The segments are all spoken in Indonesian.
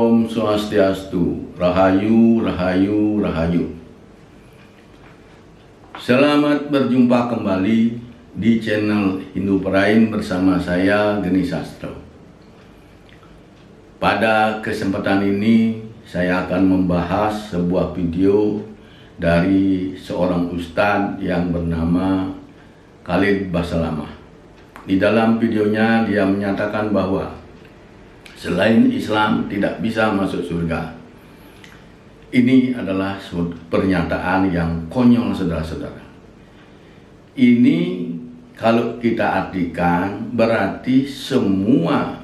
Om Swastiastu, Rahayu, Rahayu, Rahayu. Selamat berjumpa kembali di channel Hindu Perain bersama saya Geni Sastro. Pada kesempatan ini saya akan membahas sebuah video dari seorang ustadz yang bernama Khalid Basalamah. Di dalam videonya dia menyatakan bahwa selain Islam tidak bisa masuk surga. Ini adalah pernyataan yang konyol, saudara-saudara. Ini kalau kita artikan berarti semua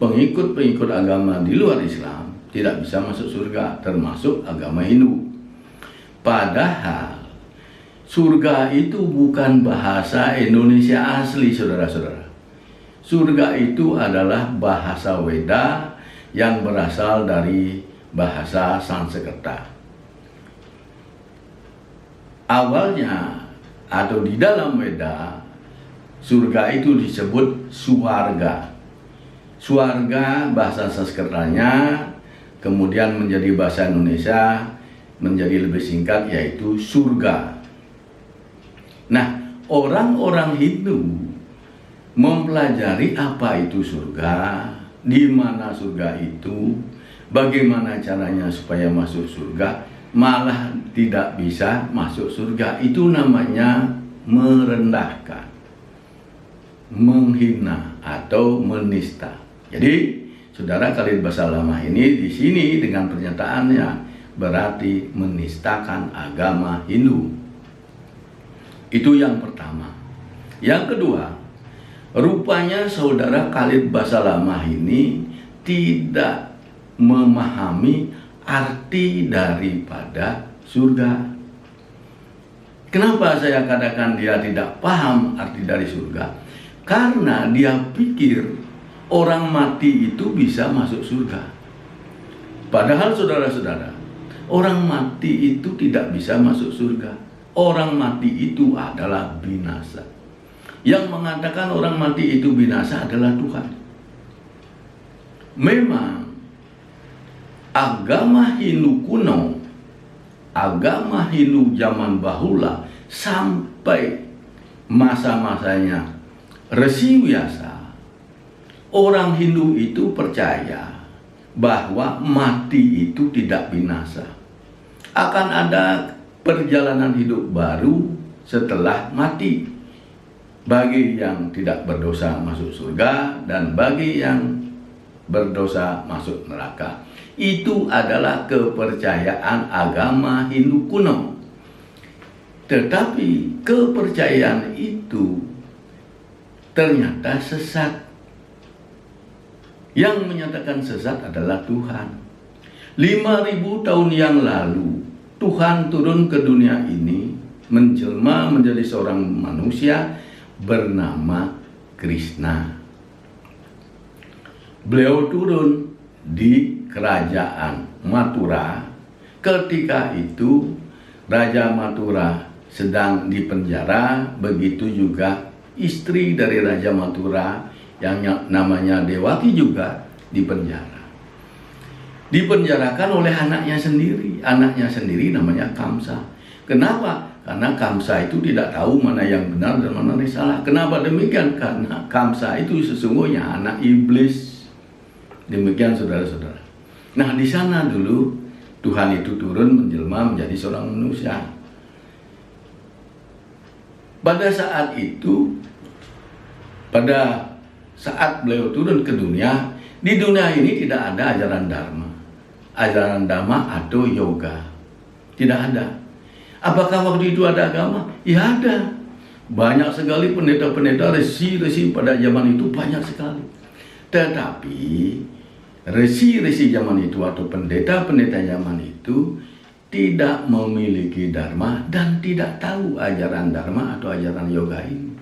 pengikut-pengikut agama di luar Islam tidak bisa masuk surga, termasuk agama Hindu. Padahal surga itu bukan bahasa Indonesia asli, saudara-saudara. Surga itu adalah bahasa Weda yang berasal dari bahasa Sanskerta. Awalnya atau di dalam Weda, surga itu disebut Swarga. Swarga bahasa Sanskertanya kemudian menjadi bahasa Indonesia menjadi lebih singkat yaitu surga. Nah, orang-orang Hindu mempelajari apa itu surga, di mana surga itu, bagaimana caranya supaya masuk surga, malah tidak bisa masuk surga. Itu namanya merendahkan, menghina atau menista. Jadi, saudara Khalid Basalamah ini di sini dengan pernyataannya berarti menistakan agama Hindu. Itu yang pertama. Yang kedua, rupanya saudara Khalid Basalamah ini tidak memahami arti daripada surga. Kenapa saya katakan dia tidak paham arti dari surga? Karena dia pikir orang mati itu bisa masuk surga. Padahal saudara-saudara, orang mati itu tidak bisa masuk surga. Orang mati itu adalah binasa. Yang mengatakan orang mati itu binasa adalah Tuhan. Memang agama Hindu kuno, agama Hindu zaman bahula sampai masa-masanya Resi Vyasa, orang Hindu itu percaya bahwa mati itu tidak binasa. Akan ada perjalanan hidup baru setelah mati. Bagi yang tidak berdosa masuk surga dan bagi yang berdosa masuk neraka. Itu adalah kepercayaan agama Hindu kuno. Tetapi kepercayaan itu ternyata sesat. Yang menyatakan sesat adalah Tuhan. 5.000 tahun yang lalu Tuhan turun ke dunia ini menjelma menjadi seorang manusia bernama Krishna. Beliau turun di kerajaan Mathura. Ketika itu Raja Mathura sedang dipenjara, begitu juga istri dari Raja Mathura yang namanya Dewaki juga dipenjara. Dipenjarakan oleh anaknya sendiri. Anaknya sendiri namanya Kamsa. Kenapa? Karena Kamsa itu tidak tahu mana yang benar dan mana yang salah. Kenapa demikian? Karena Kamsa itu sesungguhnya anak iblis. Demikian saudara-saudara. Nah, di sana dulu Tuhan itu turun menjelma menjadi seorang manusia. Pada saat itu, pada saat beliau turun ke dunia, di dunia ini tidak ada ajaran Dharma. Ajaran Dharma atau yoga. Tidak ada. Apakah waktu itu ada agama? Ya ada. Banyak sekali pendeta-pendeta, resi-resi pada zaman itu banyak sekali. Tetapi resi-resi zaman itu atau pendeta-pendeta zaman itu tidak memiliki Dharma dan tidak tahu ajaran Dharma atau ajaran yoga ini.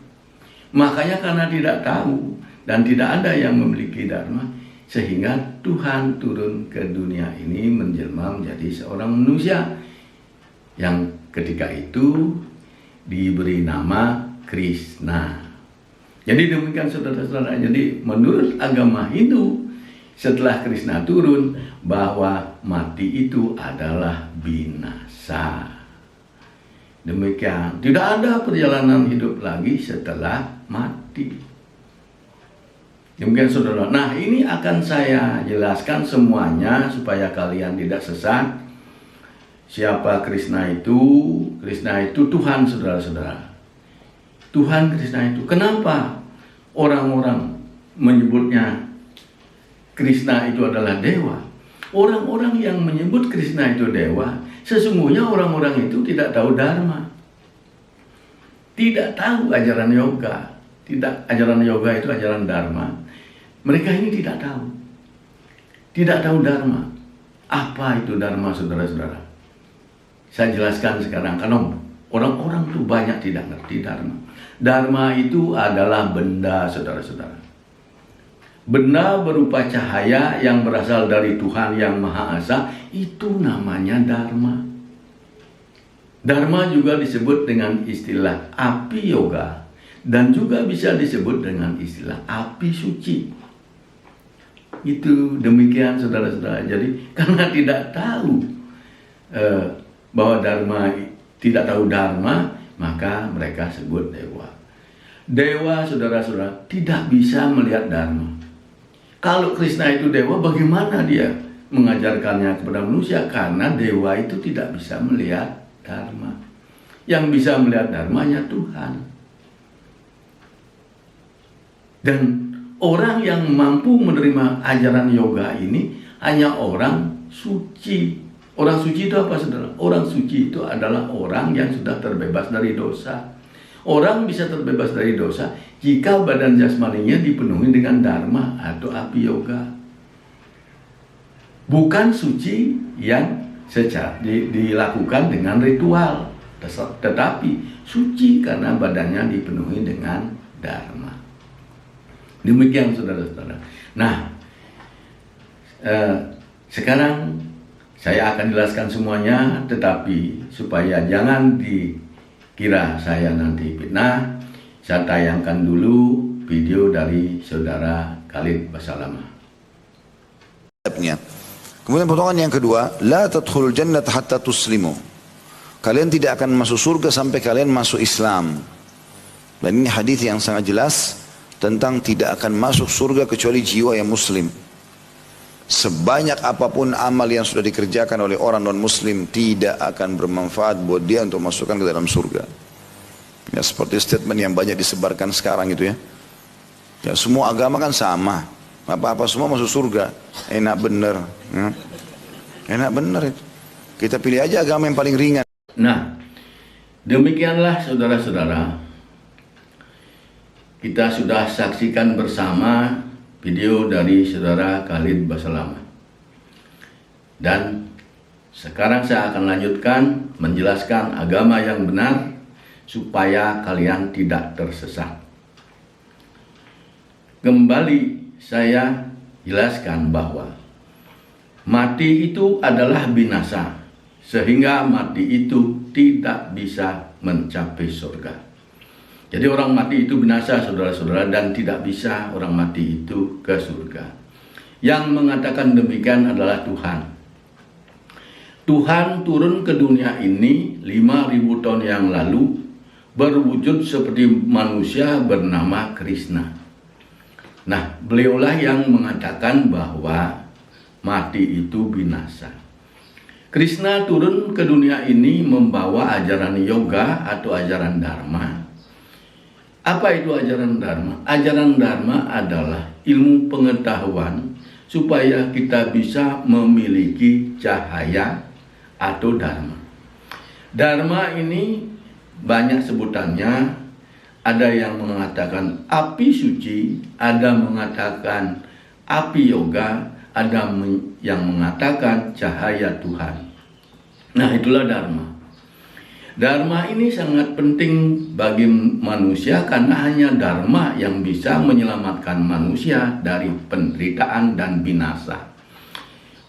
Makanya karena tidak tahu dan tidak ada yang memiliki Dharma, sehingga Tuhan turun ke dunia ini menjelma menjadi seorang manusia yang ketika itu diberi nama Krishna. Jadi demikian saudara-saudara. Jadi menurut agama Hindu setelah Krishna turun bahwa mati itu adalah binasa. Demikian, tidak ada perjalanan hidup lagi setelah mati. Demikian saudara. Nah, ini akan saya jelaskan semuanya supaya kalian tidak sesat. Siapa Krishna itu? Krishna itu Tuhan, saudara-saudara. Tuhan Krishna itu. Kenapa orang-orang menyebutnya Krishna itu adalah dewa? Orang-orang yang menyebut Krishna itu dewa, sesungguhnya orang-orang itu tidak tahu dharma. Tidak tahu ajaran yoga. Tidak, ajaran yoga itu ajaran dharma. Mereka ini tidak tahu. Tidak tahu dharma. Apa itu dharma, saudara-saudara? Saya jelaskan sekarang, karena orang-orang itu banyak tidak ngerti dharma. Dharma itu adalah benda, saudara-saudara. Benda berupa cahaya yang berasal dari Tuhan yang Maha Esa, itu namanya dharma. Dharma juga disebut dengan istilah api yoga, dan juga bisa disebut dengan istilah api suci. Itu demikian, saudara-saudara. Jadi karena tidak tahu bahwa dharma, tidak tahu dharma, maka mereka sebut dewa. Dewa, saudara-saudara, tidak bisa melihat dharma. Kalau Krishna itu dewa, bagaimana dia mengajarkannya kepada manusia? Karena dewa itu tidak bisa melihat dharma. Yang bisa melihat dharmanya Tuhan. Dan orang yang mampu menerima ajaran yoga ini hanya orang suci. Orang suci itu apa, saudara? Orang suci itu adalah orang yang sudah terbebas dari dosa. Orang bisa terbebas dari dosa jika badan jasmaninya dipenuhi dengan dharma atau api yoga. Bukan suci yang secara dilakukan dengan ritual, tetapi suci karena badannya dipenuhi dengan dharma. Demikian, saudara-saudara. Nah, sekarang saya akan jelaskan semuanya, tetapi supaya jangan dikira saya nanti fitnah, saya tayangkan dulu video dari saudara Khalid Basalamah. Kemudian potongan yang kedua, la tadkhulul jannata hatta tuslimu. Kalian tidak akan masuk surga sampai kalian masuk Islam. Dan ini hadis yang sangat jelas tentang tidak akan masuk surga kecuali jiwa yang muslim. Sebanyak apapun amal yang sudah dikerjakan oleh orang non-muslim tidak akan bermanfaat buat dia untuk masukkan ke dalam surga. Ya, seperti statement yang banyak disebarkan sekarang itu ya. Ya, semua agama kan sama. Apa-apa semua masuk surga. Enak bener. Ya. Enak bener itu. Kita pilih aja agama yang paling ringan. Nah, demikianlah saudara-saudara. Kita sudah saksikan bersama video dari saudara Khalid Basalamah. Dan sekarang saya akan lanjutkan menjelaskan agama yang benar supaya kalian tidak tersesat. Kembali saya jelaskan bahwa mati itu adalah binasa, sehingga mati itu tidak bisa mencapai surga. Jadi orang mati itu binasa, saudara-saudara, dan tidak bisa orang mati itu ke surga. Yang mengatakan demikian adalah Tuhan. Tuhan turun ke dunia ini 5.000 tahun yang lalu, berwujud seperti manusia bernama Krishna. Nah, beliaulah yang mengatakan bahwa mati itu binasa. Krishna turun ke dunia ini membawa ajaran yoga atau ajaran dharma. Apa itu ajaran dharma? Ajaran dharma adalah ilmu pengetahuan supaya kita bisa memiliki cahaya atau dharma. Dharma ini banyak sebutannya. Ada yang mengatakan api suci, ada mengatakan api yoga, ada yang mengatakan cahaya Tuhan. Nah, itulah dharma. Dharma ini sangat penting bagi manusia karena hanya dharma yang bisa menyelamatkan manusia dari penderitaan dan binasa.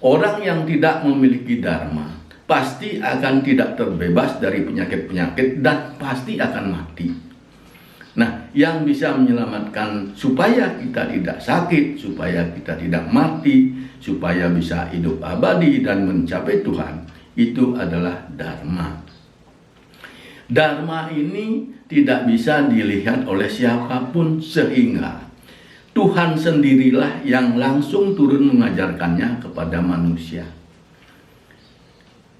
Orang yang tidak memiliki dharma pasti akan tidak terbebas dari penyakit-penyakit dan pasti akan mati. Nah, yang bisa menyelamatkan supaya kita tidak sakit, supaya kita tidak mati, supaya bisa hidup abadi dan mencapai Tuhan, itu adalah dharma. Dharma ini tidak bisa dilihat oleh siapapun, sehingga Tuhan sendirilah yang langsung turun mengajarkannya kepada manusia.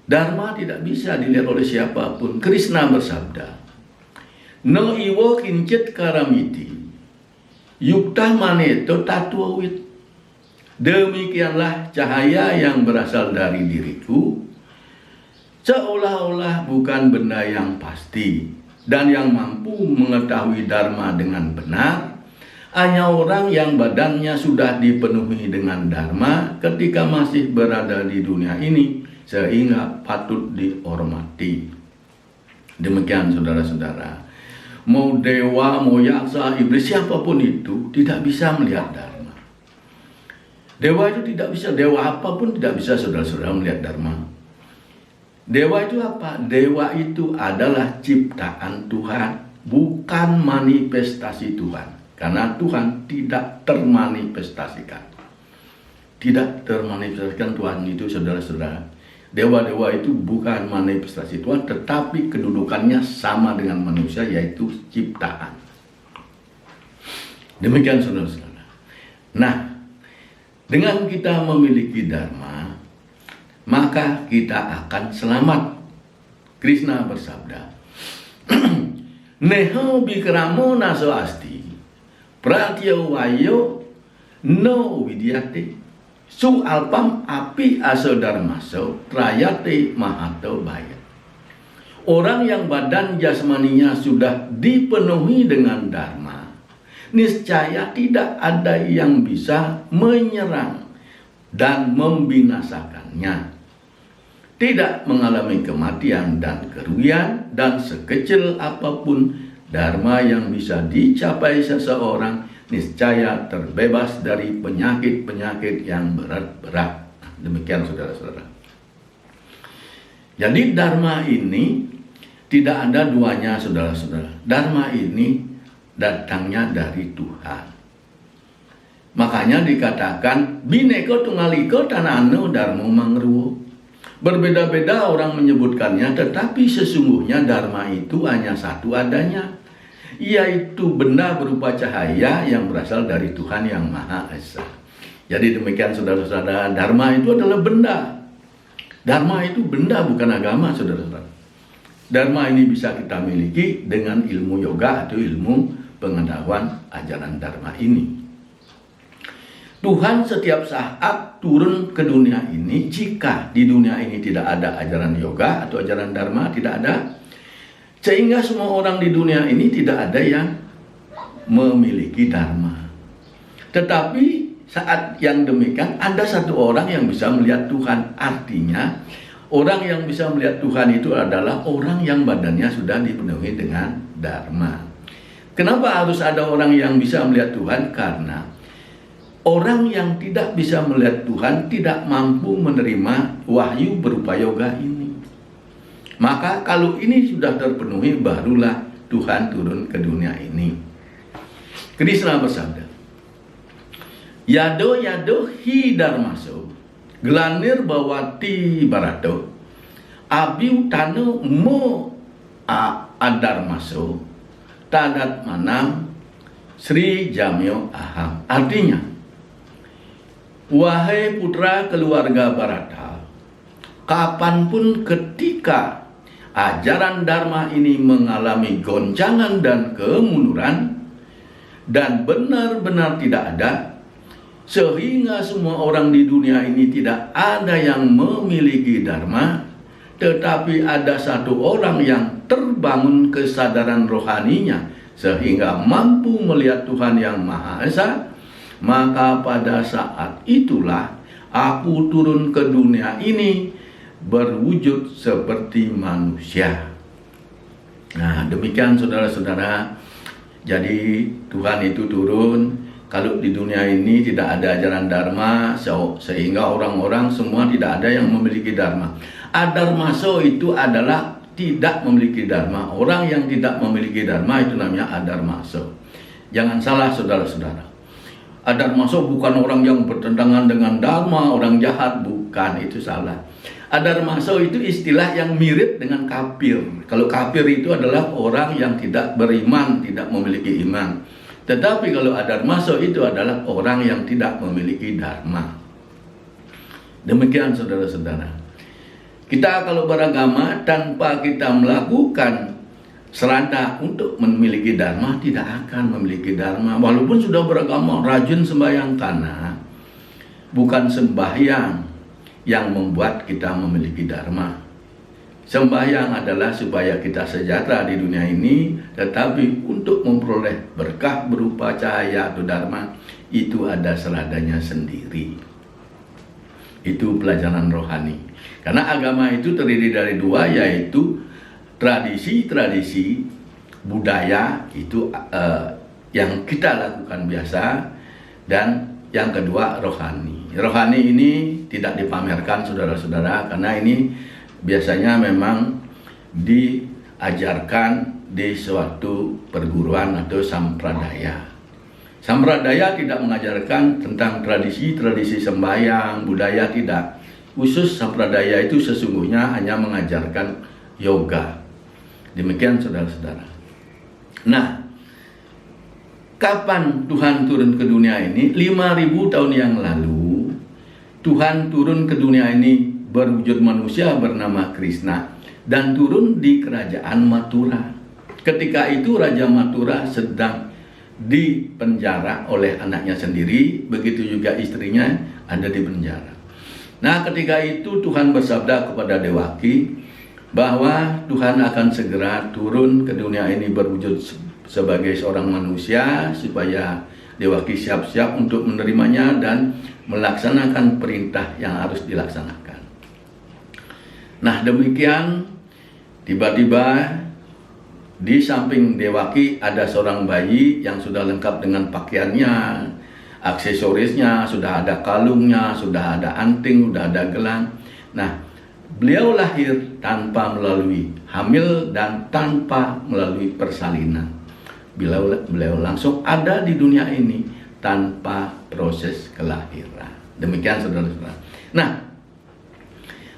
Dharma tidak bisa dilihat oleh siapapun. Krishna bersabda, "No iwo kincit karamiti, yukta maneto tatwawit." Demikianlah cahaya yang berasal dari diriku, seolah-olah bukan benda yang pasti, dan yang mampu mengetahui dharma dengan benar hanya orang yang badannya sudah dipenuhi dengan dharma ketika masih berada di dunia ini, sehingga patut dihormati. Demikian saudara-saudara, mau dewa, mau yaksa, iblis, siapapun itu tidak bisa melihat dharma. Dewa itu tidak bisa, dewa apapun tidak bisa saudara-saudara melihat dharma. Dewa itu apa? Dewa itu adalah ciptaan Tuhan, bukan manifestasi Tuhan. Karena Tuhan tidak termanifestasikan. Tidak termanifestasikan Tuhan itu saudara-saudara. Dewa-dewa itu bukan manifestasi Tuhan, tetapi kedudukannya sama dengan manusia, yaitu ciptaan. Demikian saudara-saudara. Nah, dengan kita memiliki dharma, maka kita akan selamat. Krishna bersabda, "Neho bikramo naso asti, pratyo wayo no widyate, su alpam api aso dharmaso, trayate mahato bayat." Orang yang badan jasmaninya sudah dipenuhi dengan dharma, niscaya tidak ada yang bisa menyerang dan membinasakannya. Tidak mengalami kematian dan kerugian, dan sekecil apapun dharma yang bisa dicapai seseorang, niscaya terbebas dari penyakit-penyakit yang berat-berat. Demikian saudara-saudara. Jadi dharma ini tidak ada duanya saudara-saudara. Dharma ini datangnya dari Tuhan. Makanya dikatakan bineko tunggaliko tanano dharma mangruwo. Berbeda-beda orang menyebutkannya, tetapi sesungguhnya dharma itu hanya satu adanya, yaitu benda berupa cahaya yang berasal dari Tuhan yang Maha Esa. Jadi demikian saudara-saudara, dharma itu adalah benda. Dharma itu benda, bukan agama saudara-saudara. Dharma ini bisa kita miliki dengan ilmu yoga atau ilmu pengetahuan ajaran dharma ini. Tuhan setiap saat turun ke dunia ini. Jika di dunia ini tidak ada ajaran yoga atau ajaran dharma, tidak ada, sehingga semua orang di dunia ini tidak ada yang memiliki dharma. Tetapi saat yang demikian, ada satu orang yang bisa melihat Tuhan. Artinya orang yang bisa melihat Tuhan itu adalah orang yang badannya sudah dipenuhi dengan dharma. Kenapa harus ada orang yang bisa melihat Tuhan? Karena orang yang tidak bisa melihat Tuhan tidak mampu menerima wahyu berupa yoga ini. Maka kalau ini sudah terpenuhi, barulah Tuhan turun ke dunia ini. Krishna bersabda, "Yado yado hi dharmaso, glanir bawati barato, abiu tanu mo adarmaso, tadat manam Sri Jamyo aham." Artinya, wahai putra keluarga Barata, kapanpun ketika ajaran dharma ini mengalami goncangan dan kemunduran dan benar-benar tidak ada, sehingga semua orang di dunia ini tidak ada yang memiliki dharma, tetapi ada satu orang yang terbangun kesadaran rohaninya sehingga mampu melihat Tuhan yang Maha Esa, maka pada saat itulah aku turun ke dunia ini berwujud seperti manusia. Nah, demikian saudara-saudara. Jadi Tuhan itu turun. Kalau di dunia ini tidak ada ajaran dharma, sehingga orang-orang semua tidak ada yang memiliki dharma. Adarmaso itu adalah tidak memiliki dharma. Orang yang tidak memiliki dharma itu namanya adarmaso. Jangan salah saudara-saudara. Adarmaso bukan orang yang bertentangan dengan dharma, orang jahat, bukan, itu salah. Adarmaso itu istilah yang mirip dengan kafir. Kalau kafir itu adalah orang yang tidak beriman, tidak memiliki iman. Tetapi kalau adarmaso itu adalah orang yang tidak memiliki dharma. Demikian saudara-saudara. Kita kalau beragama tanpa kita melakukan serada untuk memiliki dharma, tidak akan memiliki dharma. Walaupun sudah beragama, rajin sembahyang, karena bukan sembahyang yang membuat kita memiliki dharma. Sembahyang adalah supaya kita sejahtera di dunia ini, tetapi untuk memperoleh berkah berupa cahaya atau dharma, itu ada seradanya sendiri. Itu pelajaran rohani. Karena agama itu terdiri dari dua, yaitu tradisi budaya itu yang kita lakukan biasa, dan yang kedua rohani. Rohani ini tidak dipamerkan saudara-saudara, karena ini biasanya memang diajarkan di suatu perguruan atau sampradaya. Sampradaya tidak mengajarkan tentang tradisi sembahyang, budaya, tidak. Khusus sampradaya itu sesungguhnya hanya mengajarkan yoga. Demikian saudara-saudara. Nah, kapan Tuhan turun ke dunia ini? 5.000 tahun yang lalu, Tuhan turun ke dunia ini berwujud manusia bernama Krishna, dan turun di kerajaan Mathura. Ketika itu Raja Mathura sedang dipenjara oleh anaknya sendiri, begitu juga istrinya ada di penjara. Nah, ketika itu Tuhan bersabda kepada Dewaki bahwa Tuhan akan segera turun ke dunia ini berwujud sebagai seorang manusia, supaya Dewaki siap-siap untuk menerimanya dan melaksanakan perintah yang harus dilaksanakan. Nah, demikian tiba-tiba di samping Dewaki ada seorang bayi yang sudah lengkap dengan pakaiannya, aksesorisnya, sudah ada kalungnya, sudah ada anting, sudah ada gelang. Nah, beliau lahir tanpa melalui hamil dan tanpa melalui persalinan. Beliau langsung ada di dunia ini tanpa proses kelahiran. Demikian saudara-saudara. Nah,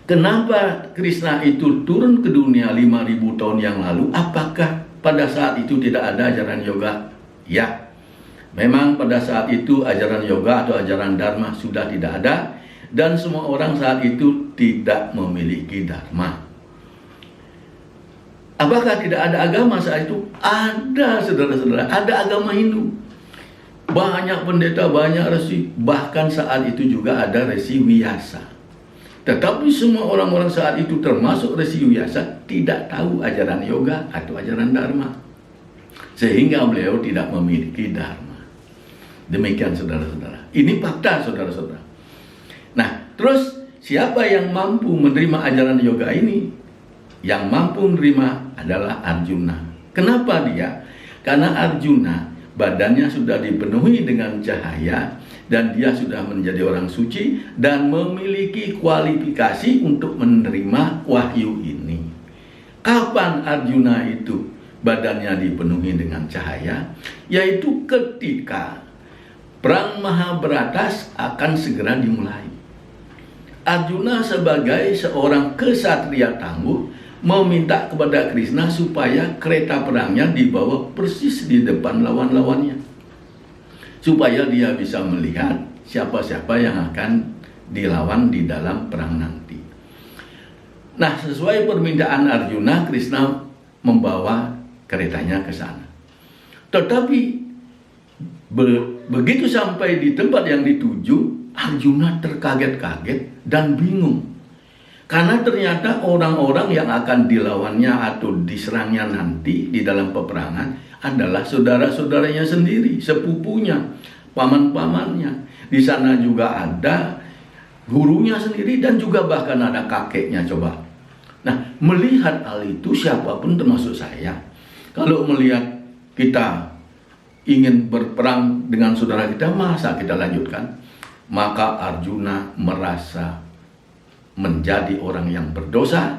kenapa Krishna itu turun ke dunia 5.000 tahun yang lalu? Apakah pada saat itu tidak ada ajaran yoga? Ya, memang pada saat itu ajaran yoga atau ajaran dharma sudah tidak ada, dan semua orang saat itu tidak memiliki dharma. Apakah tidak ada agama saat itu? Ada saudara-saudara, ada agama Hindu. Banyak pendeta, banyak resi, bahkan saat itu juga ada resi Vyasa. Tetapi semua orang-orang saat itu termasuk resi Vyasa tidak tahu ajaran yoga atau ajaran dharma, sehingga beliau tidak memiliki dharma. Demikian saudara-saudara. Ini fakta saudara-saudara. Nah, terus siapa yang mampu menerima ajaran yoga ini? Yang mampu menerima adalah Arjuna. Kenapa dia? Karena Arjuna badannya sudah dipenuhi dengan cahaya, dan dia sudah menjadi orang suci dan memiliki kualifikasi untuk menerima wahyu ini. Kapan Arjuna itu badannya dipenuhi dengan cahaya? Yaitu ketika Perang Mahabharata akan segera dimulai. Arjuna sebagai seorang kesatria tangguh meminta kepada Krishna supaya kereta perangnya dibawa persis di depan lawan-lawannya, supaya dia bisa melihat siapa-siapa yang akan dilawan di dalam perang nanti. Nah, sesuai permintaan Arjuna, Krishna membawa keretanya ke sana. Tetapi begitu sampai di tempat yang dituju, Arjuna terkaget-kaget dan bingung. Karena ternyata orang-orang yang akan dilawannya atau diserangnya nanti di dalam peperangan adalah saudara-saudaranya sendiri, sepupunya, paman-pamannya. Di sana juga ada gurunya sendiri dan juga bahkan ada kakeknya, coba. Nah, melihat hal itu, siapapun termasuk saya, kalau melihat kita ingin berperang dengan saudara kita, masa kita lanjutkan? Maka Arjuna merasa menjadi orang yang berdosa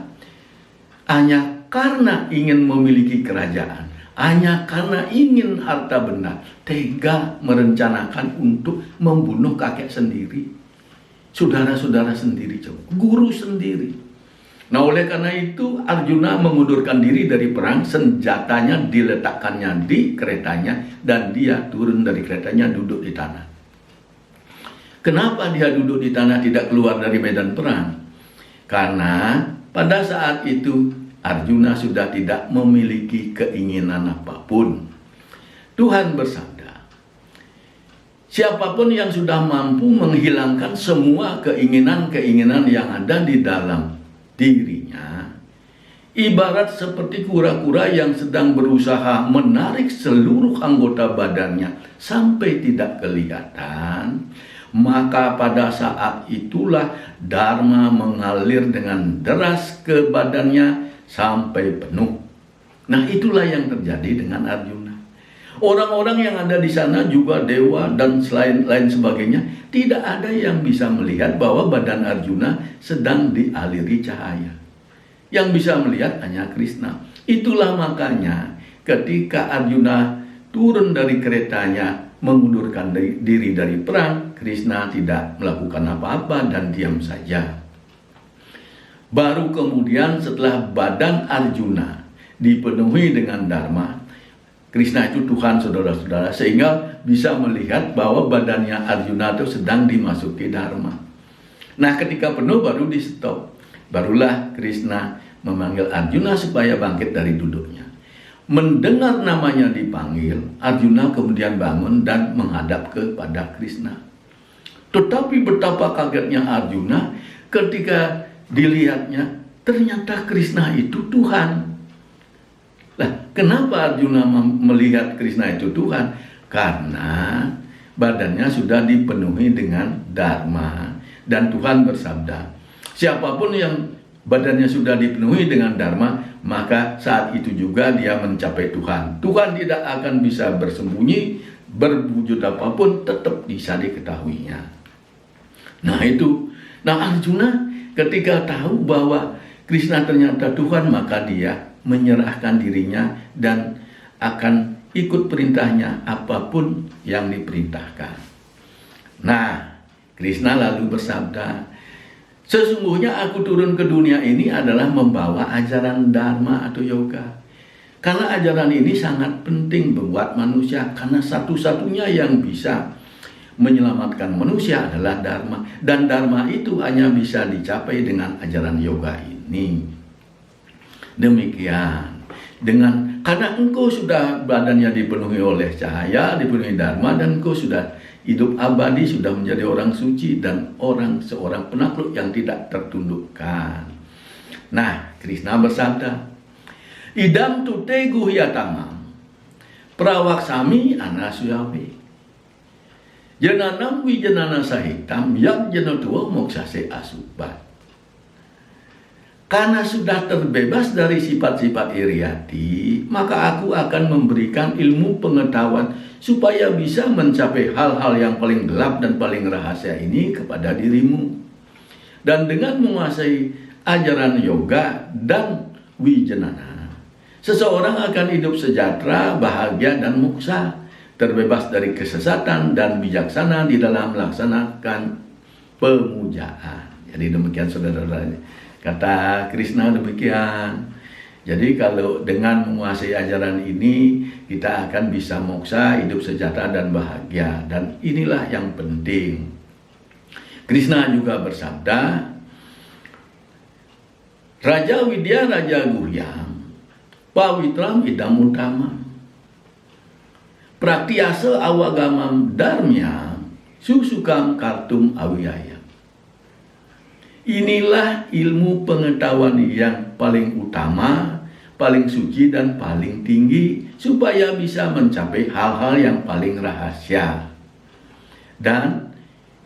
hanya karena ingin memiliki kerajaan, hanya karena ingin harta benda, tega merencanakan untuk membunuh kakek sendiri, saudara-saudara sendiri, guru sendiri. Nah, oleh karena itu Arjuna mengundurkan diri dari perang, senjatanya diletakkannya di keretanya, dan dia turun dari keretanya duduk di tanah. Kenapa dia duduk di tanah, tidak keluar dari medan perang? Karena pada saat itu Arjuna sudah tidak memiliki keinginan apapun. Tuhan bersabda, siapapun yang sudah mampu menghilangkan semua keinginan-keinginan yang ada di dalam dirinya, ibarat seperti kura-kura yang sedang berusaha menarik seluruh anggota badannya sampai tidak kelihatan, maka pada saat itulah Dharma mengalir dengan deras ke badannya sampai penuh. Nah, itulah yang terjadi dengan Arjuna. Orang-orang yang ada di sana juga dewa dan lain sebagainya, tidak ada yang bisa melihat bahwa badan Arjuna sedang dialiri cahaya. Yang bisa melihat hanya Krishna. Itulah makanya ketika Arjuna turun dari keretanya, mengundurkan diri dari perang, Krishna tidak melakukan apa-apa dan diam saja. Baru kemudian setelah badan Arjuna dipenuhi dengan Dharma, Krishna itu Tuhan, saudara-saudara, sehingga bisa melihat bahwa badannya Arjuna itu sedang dimasuki Dharma. Nah, ketika penuh baru di stop. Barulah Krishna memanggil Arjuna supaya bangkit dari duduknya. Mendengar namanya dipanggil, Arjuna kemudian bangun dan menghadap kepada Krishna. Tetapi betapa kagetnya Arjuna ketika dilihatnya ternyata Krishna itu Tuhan. Nah, kenapa Arjuna melihat Krishna itu Tuhan? Karena badannya sudah dipenuhi dengan Dharma. Dan Tuhan bersabda, siapapun yang badannya sudah dipenuhi dengan Dharma, maka saat itu juga dia mencapai Tuhan. Tuhan tidak akan bisa bersembunyi, berwujud apapun tetap bisa diketahuinya. Nah itu, Arjuna ketika tahu bahwa Krishna ternyata Tuhan, maka dia menyerahkan dirinya dan akan ikut perintahnya apapun yang diperintahkan. Nah, Krishna lalu bersabda, sesungguhnya aku turun ke dunia ini adalah membawa ajaran Dharma atau yoga. Karena ajaran ini sangat penting buat manusia, karena satu-satunya yang bisa menyelamatkan manusia adalah Dharma. Dan Dharma itu hanya bisa dicapai dengan ajaran yoga ini. Demikian, karena engkau sudah badannya dipenuhi oleh cahaya, dipenuhi Dharma, dan engkau sudah hidup abadi, sudah menjadi orang suci dan seorang penakluk yang tidak tertundukkan. Nah, Krishna bersabda, idam tu te guhyatamam prawaksami anasuyabe jananam wijanana sahitam yat janotua moksase asubat. Karena sudah terbebas dari sifat-sifat iriati, maka aku akan memberikan ilmu pengetahuan supaya bisa mencapai hal-hal yang paling gelap dan paling rahasia ini kepada dirimu. Dan dengan menguasai ajaran yoga dan wijanana, seseorang akan hidup sejahtera, bahagia, dan moksa, terbebas dari kesesatan dan bijaksana di dalam melaksanakan pemujaan. Jadi demikian saudara-saudara. Kata Krishna demikian. Jadi kalau dengan menguasai ajaran ini, kita akan bisa moksa, hidup sejahtera dan bahagia. Dan inilah yang penting. Krishna juga bersabda, Raja Widya Raja Guhyam, Pawitram Idam Utama, Praktiyasa Awagamam Dharmyam, Susukam Kartum Awiyaya. Inilah ilmu pengetahuan yang paling utama, paling suci dan paling tinggi, supaya bisa mencapai hal-hal yang paling rahasia. Dan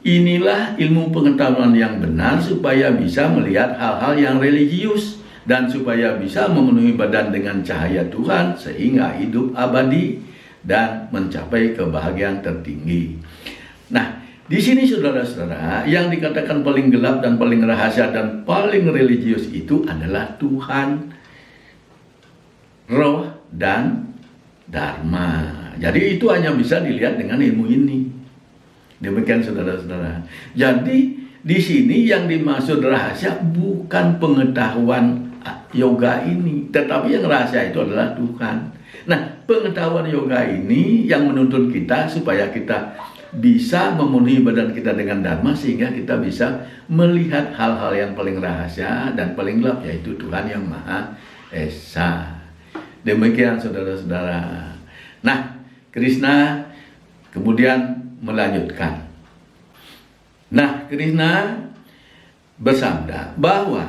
inilah ilmu pengetahuan yang benar supaya bisa melihat hal-hal yang religius dan supaya bisa memenuhi badan dengan cahaya Tuhan sehingga hidup abadi dan mencapai kebahagiaan tertinggi. Nah, di sini saudara-saudara, yang dikatakan paling gelap dan paling rahasia dan paling religius itu adalah Tuhan. roh dan dharma. Jadi itu hanya bisa dilihat dengan ilmu ini. Demikian saudara-saudara. Jadi di sini yang dimaksud rahasia bukan pengetahuan yoga ini, tetapi yang rahasia itu adalah Tuhan. Nah, pengetahuan yoga ini yang menuntun kita supaya kita bisa memenuhi badan kita dengan dharma, sehingga kita bisa melihat hal-hal yang paling rahasia dan paling gelap, yaitu Tuhan yang Maha Esa. Demikian saudara-saudara. Nah, Krishna kemudian melanjutkan. Nah, Krishna bersabda bahwa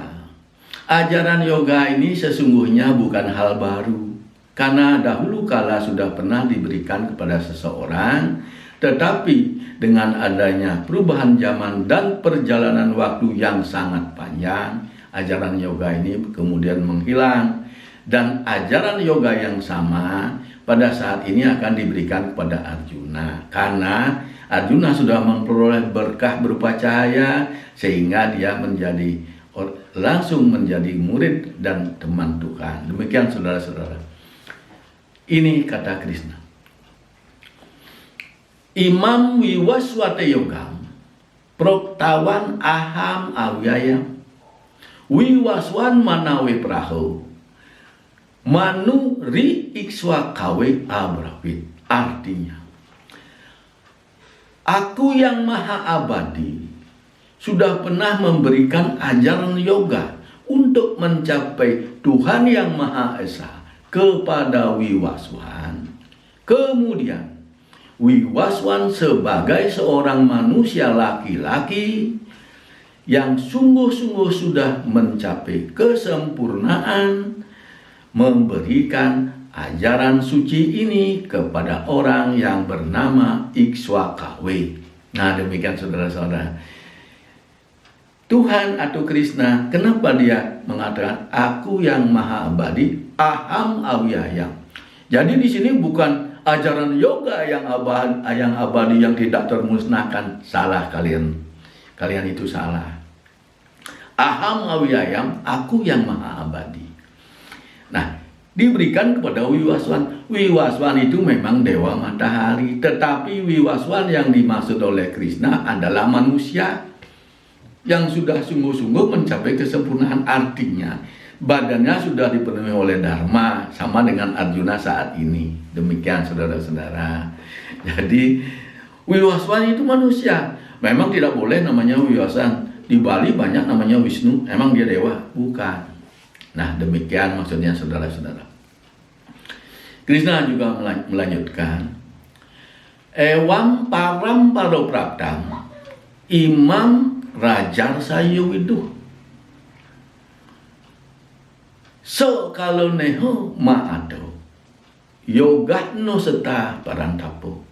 ajaran yoga ini sesungguhnya bukan hal baru, karena dahulu kala sudah pernah diberikan kepada seseorang, tetapi dengan adanya perubahan zaman dan perjalanan waktu yang sangat panjang, ajaran yoga ini kemudian menghilang, dan ajaran yoga yang sama pada saat ini akan diberikan kepada Arjuna, karena Arjuna sudah memperoleh berkah berupa cahaya, sehingga dia langsung menjadi murid dan teman Tuhan. Demikian saudara-saudara. Ini kata Krishna. Imam Wiwaswata Yogam Proktawan Aham Awyayam Wiwaswan Manawe Praho Manu Ri Ikswa Kawe Abrawit. Artinya, aku yang maha abadi sudah pernah memberikan ajaran yoga untuk mencapai Tuhan yang Maha Esa kepada Wiwaswan. Kemudian Wiwaswan sebagai seorang manusia laki-laki yang sungguh-sungguh sudah mencapai kesempurnaan, memberikan ajaran suci ini kepada orang yang bernama Ikswakawe. Nah, demikian saudara-saudara. Tuhan atau Krishna, kenapa dia mengatakan aku yang maha abadi, aham avyayam. Jadi di sini bukan ajaran yoga yang abadi yang tidak termusnahkan. Salah kalian. Kalian itu salah. Aham avyayam, aku yang maha abadi. Nah, diberikan kepada Wiwaswan. Wiwaswan itu memang dewa matahari, tetapi Wiwaswan yang dimaksud oleh Krishna adalah manusia yang sudah sungguh-sungguh mencapai kesempurnaan. Artinya badannya sudah dipenuhi oleh dharma, sama dengan Arjuna saat ini. Demikian saudara-saudara. Jadi Wiwaswan itu manusia. Memang tidak boleh namanya Wiwaswan. Di Bali banyak namanya Wisnu. Emang dia dewa? Bukan. Nah, demikian maksudnya saudara-saudara. Krishna juga melanjutkan. Ewam param paropraptam imam rajar sayuwiduh. Kalau neho ma'ado yogatno seta parantapo.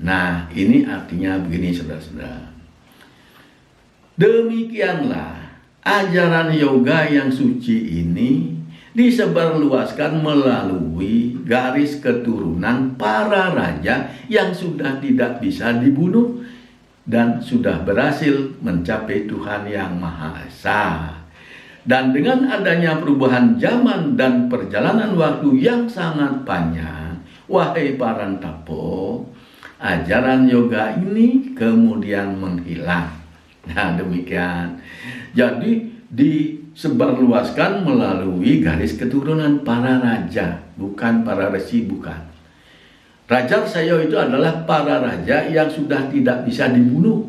Nah, ini artinya begini saudara-saudara. Demikianlah ajaran yoga yang suci ini disebarluaskan melalui garis keturunan para raja yang sudah tidak bisa dibunuh dan sudah berhasil mencapai Tuhan yang Maha Esa. Dan dengan adanya perubahan zaman dan perjalanan waktu yang sangat panjang, wahai Parantapo, ajaran yoga ini kemudian menghilang. Nah, demikian. Jadi disebarluaskan melalui garis keturunan para raja, bukan para resi, bukan. Raja Sayo itu adalah para raja yang sudah tidak bisa dibunuh.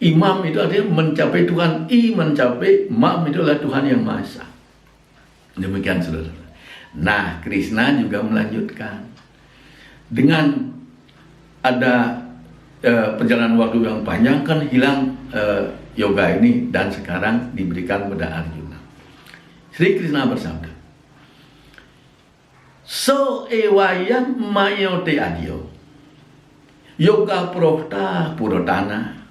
Imam itu artinya mencapai Tuhan, mencapai, mam itu adalah Tuhan yang Maha Esa. Demikian saudara. Nah, Krishna juga melanjutkan. Dengan ada perjalanan waktu yang panjang, kan hilang yoga ini, dan sekarang diberikan kepada Arjuna. Sri Krishna bersabda, so ewayam mayote adyo yoga prokta purotana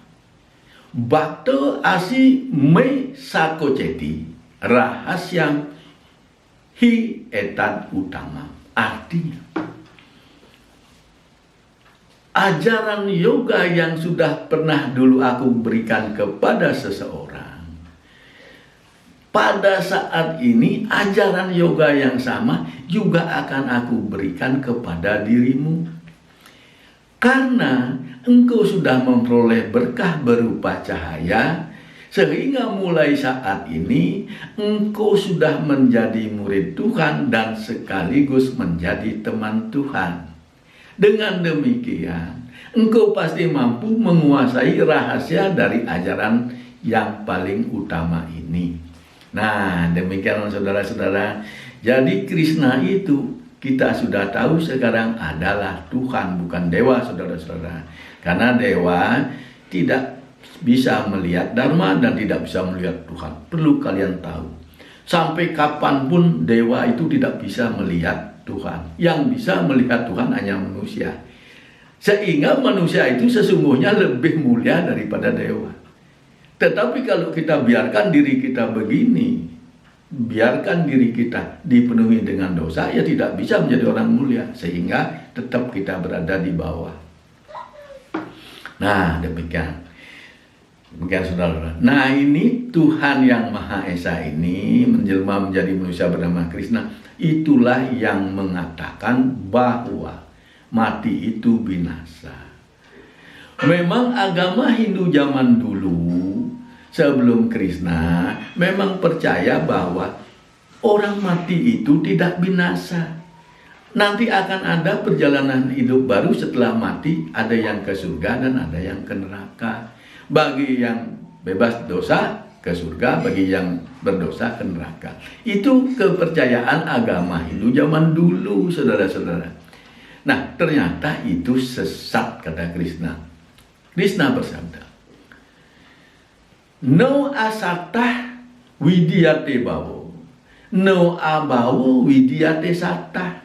bakto asi me sakoceti rahasyam hi etan utama. Artinya, ajaran yoga yang sudah pernah dulu aku berikan kepada seseorang, pada saat ini ajaran yoga yang sama juga akan aku berikan kepada dirimu. Karena engkau sudah memperoleh berkah berupa cahaya, sehingga mulai saat ini engkau sudah menjadi murid Tuhan dan sekaligus menjadi teman Tuhan. Dengan demikian, engkau pasti mampu menguasai rahasia dari ajaran yang paling utama ini. Nah, demikian saudara-saudara. Jadi Krishna itu kita sudah tahu sekarang adalah Tuhan, bukan dewa, saudara-saudara. Karena dewa tidak bisa melihat Dharma dan tidak bisa melihat Tuhan. Perlu kalian tahu. Sampai kapanpun dewa itu tidak bisa melihat Tuhan. Yang bisa melihat Tuhan hanya manusia. Sehingga manusia itu sesungguhnya lebih mulia daripada dewa. Tetapi kalau kita biarkan diri kita begini, biarkan diri kita dipenuhi dengan dosa, ya tidak bisa menjadi orang mulia. Sehingga tetap kita berada di bawah. Nah, demikian. Demikian saudara. Nah, ini Tuhan yang Maha Esa ini menjelma menjadi manusia bernama Krishna. Itulah yang mengatakan bahwa mati itu binasa. Memang agama Hindu zaman dulu sebelum Krishna memang percaya bahwa orang mati itu tidak binasa. Nanti akan ada perjalanan hidup baru setelah mati, ada yang ke surga dan ada yang ke neraka. Bagi yang bebas dosa ke surga, bagi yang berdosa ke neraka. Itu kepercayaan agama Hindu zaman dulu, saudara-saudara. Nah, ternyata itu sesat, kata Krishna. Krishna bersabda, no asatah widyate bawo, no abawo widyate satah,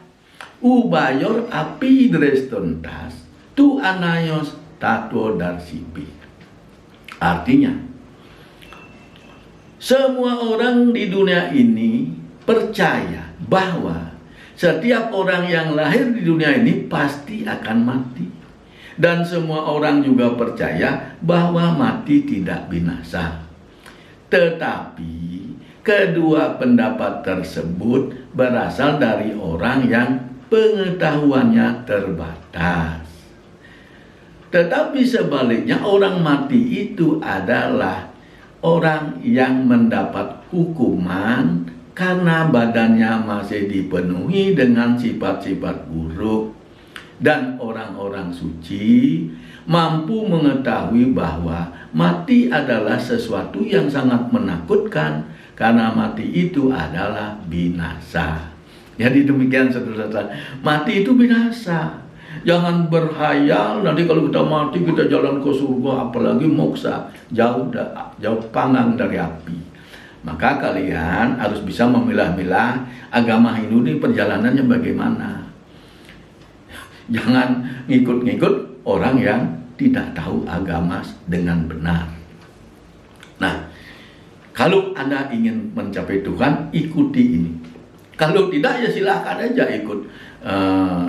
ubayor api drestontas, tu anayos tato darsipi. Artinya, semua orang di dunia ini percaya bahwa setiap orang yang lahir di dunia ini pasti akan mati. Dan semua orang juga percaya bahwa mati tidak binasa. Tetapi kedua pendapat tersebut berasal dari orang yang pengetahuannya terbatas. Tetapi sebaliknya orang mati itu adalah orang yang mendapat hukuman karena badannya masih dipenuhi dengan sifat-sifat buruk. Dan orang-orang suci mampu mengetahui bahwa mati adalah sesuatu yang sangat menakutkan karena mati itu adalah binasa. Jadi demikian saudara-saudara, mati itu binasa. Jangan berhayal nanti kalau kita mati kita jalan ke surga, apalagi moksa, jauh panggang dari api. Maka kalian harus bisa memilah-milah agama Hindu ini perjalanannya bagaimana. Jangan ngikut-ngikut orang yang tidak tahu agama dengan benar. Nah, kalau Anda ingin mencapai Tuhan, ikuti ini. Kalau tidak, ya silahkan aja ikut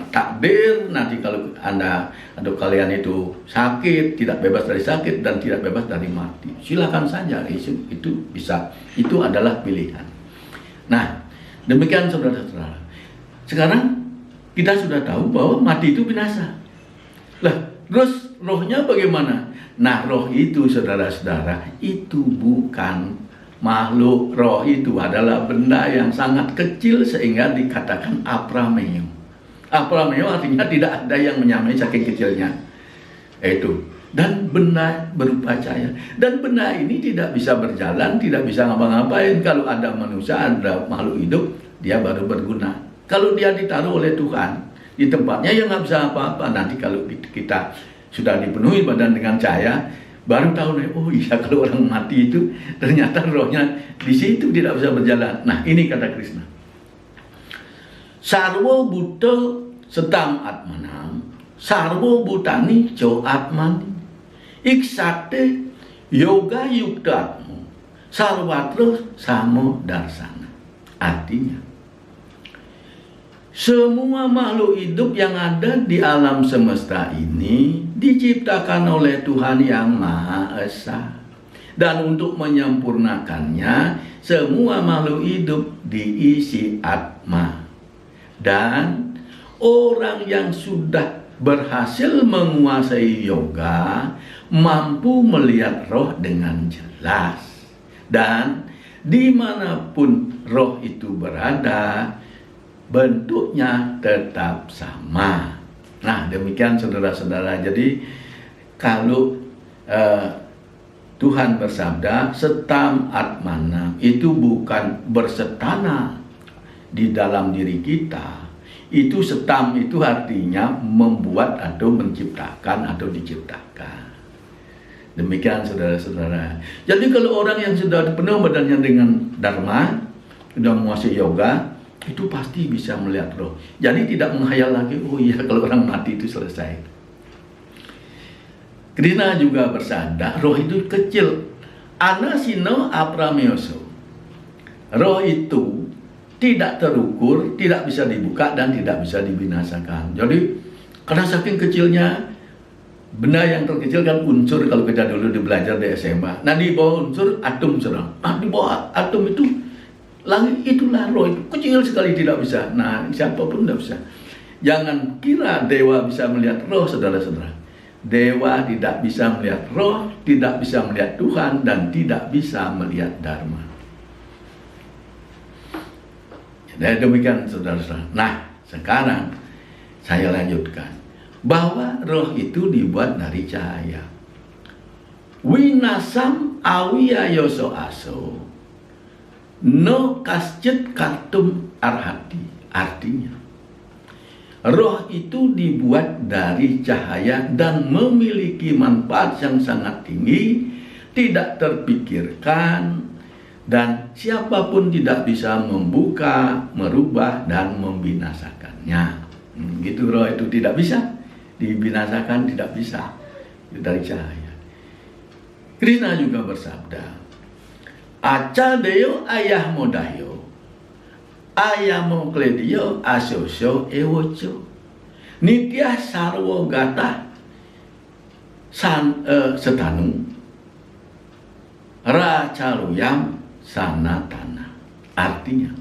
takdir. Nanti kalau Anda atau kalian itu sakit, tidak bebas dari sakit dan tidak bebas dari mati, silahkan saja. Itu bisa. Itu adalah pilihan. Nah, demikian saudara-saudara. Sekarang kita sudah tahu bahwa mati itu binasa. Lah, terus rohnya bagaimana? Nah, roh itu saudara-saudara, itu bukan makhluk. Roh itu adalah benda yang sangat kecil sehingga dikatakan aprameo. Aprameo artinya tidak ada yang menyamai saking kecilnya. Itu. Dan benda berupa cahaya. Dan benda ini tidak bisa berjalan, tidak bisa ngapa-ngapain. Kalau ada manusia, ada makhluk hidup, dia baru berguna. Kalau dia ditaruh oleh Tuhan di tempatnya, ya nggak bisa apa-apa. Nanti kalau kita sudah dipenuhi badan dengan cahaya, baru tahu, oh iya kalau orang mati itu ternyata rohnya di situ tidak bisa berjalan. Nah, ini kata Krishna. Sarwo buto setam atmanam, sarwo butani co atmani, iksate yoga yuktatmu, sarwatro samo darsana. Artinya, semua makhluk hidup yang ada di alam semesta ini diciptakan oleh Tuhan yang Maha Esa. Dan untuk menyempurnakannya, semua makhluk hidup diisi Atma. Dan orang yang sudah berhasil menguasai yoga mampu melihat roh dengan jelas. Dan dimanapun roh itu berada, bentuknya tetap sama. Nah, demikian saudara-saudara. Jadi kalau Tuhan bersabda setam atmanam, itu bukan bersetana di dalam diri kita. Itu setam itu artinya membuat atau menciptakan atau diciptakan. Demikian saudara-saudara. Jadi kalau orang yang sudah penuh badannya dengan dharma, sudah menguasai yoga, itu pasti bisa melihat roh. Jadi tidak menghayal lagi, oh iya kalau orang mati itu selesai. Krishna juga bersabda, roh itu kecil. Anasino aprameoso. Roh itu tidak terukur, tidak bisa dibuka dan tidak bisa dibinasakan. Jadi karena saking kecilnya, benda yang terkecil kan unsur, kalau kita dulu belajar di SMA. Nah di bawah unsur atom serang. Nah di bawah atom itu langit, itulah roh itu kecil sekali, tidak bisa. Nah siapapun tidak bisa. Jangan kira dewa bisa melihat roh, saudara-saudara. Dewa tidak bisa melihat roh, tidak bisa melihat Tuhan, dan tidak bisa melihat Dharma. Dan demikian saudara-saudara. Nah, sekarang saya lanjutkan. Bahwa roh itu dibuat dari cahaya. Winasam awiya yoso aso. No kasjet kartum arhati. Artinya, roh itu dibuat dari cahaya dan memiliki manfaat yang sangat tinggi, tidak terpikirkan, dan siapapun tidak bisa membuka, merubah, dan membinasakannya. Gitu, roh itu tidak bisa dibinasakan, tidak bisa dari cahaya. Krishna juga bersabda, Acadeyo ayah modayo, ayamo kledio asosyo ewoco, nitya sarwo gata setanu racaluyam sanatana. Artinya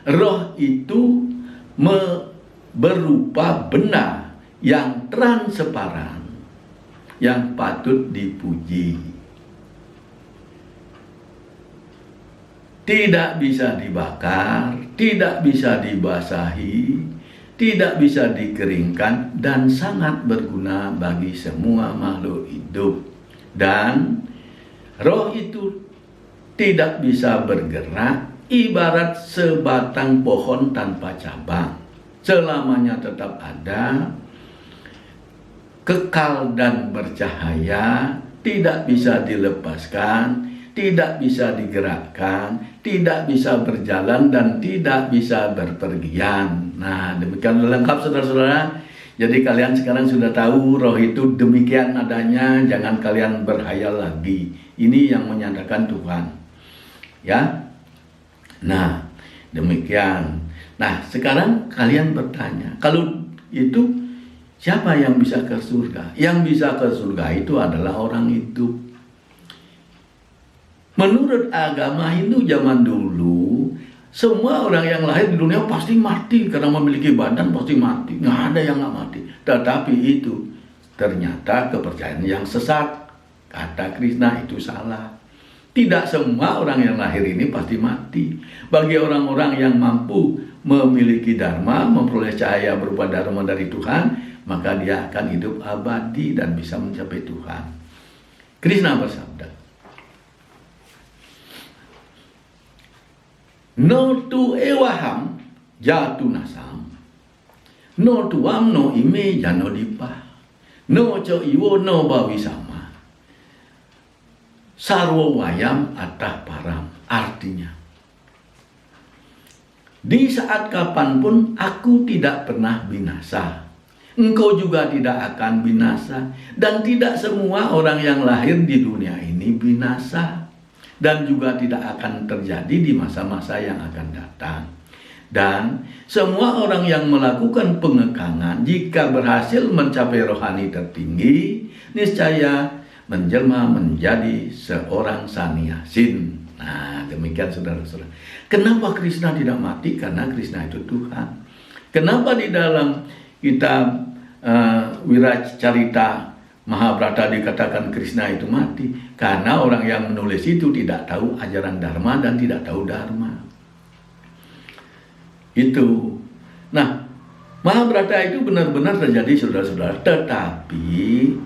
roh itu berupa benda yang transparan, yang patut dipuji, tidak bisa dibakar, tidak bisa dibasahi, tidak bisa dikeringkan, dan sangat berguna bagi semua makhluk hidup. Dan roh itu tidak bisa bergerak, ibarat sebatang pohon tanpa cabang. Selamanya tetap ada, kekal dan bercahaya, tidak bisa dilepaskan, tidak bisa digerakkan, tidak bisa berjalan, dan tidak bisa berpergian. Nah, demikian lengkap saudara-saudara. Jadi kalian sekarang sudah tahu roh itu demikian adanya, jangan kalian berhayal lagi. Ini yang menyatakan Tuhan. Ya. Nah, demikian. Nah, sekarang kalian bertanya, kalau itu siapa yang bisa ke surga? Yang bisa ke surga itu adalah orang hidup. Menurut agama Hindu zaman dulu, semua orang yang lahir di dunia pasti mati, karena memiliki badan pasti mati. Nggak ada yang nggak mati. Tetapi itu ternyata kepercayaan yang sesat. Kata Krishna itu salah. Tidak semua orang yang lahir ini pasti mati. Bagi orang-orang yang mampu memiliki dharma, memperoleh cahaya berupa dharma dari Tuhan, maka dia akan hidup abadi dan bisa mencapai Tuhan. Krishna bersabda, no tu ewaham jatu nasam, no tuam no ime jano dipa, no co iwo no bawisama, sarwo wayam atah param. Artinya, di saat kapanpun aku tidak pernah binasa, engkau juga tidak akan binasa, dan tidak semua orang yang lahir di dunia ini binasa, dan juga tidak akan terjadi di masa-masa yang akan datang. Dan semua orang yang melakukan pengekangan, jika berhasil mencapai rohani tertinggi, niscaya menjelma menjadi seorang sanyasin. Nah, demikian saudara-saudara. Kenapa Krishna tidak mati? Karena Krishna itu Tuhan. Kenapa di dalam kitab Wiracarita Mahabharata dikatakan Krishna itu mati? Karena orang yang menulis itu tidak tahu ajaran Dharma dan tidak tahu Dharma. Itu. Nah, Mahabharata itu benar-benar terjadi saudara-saudara, tetapi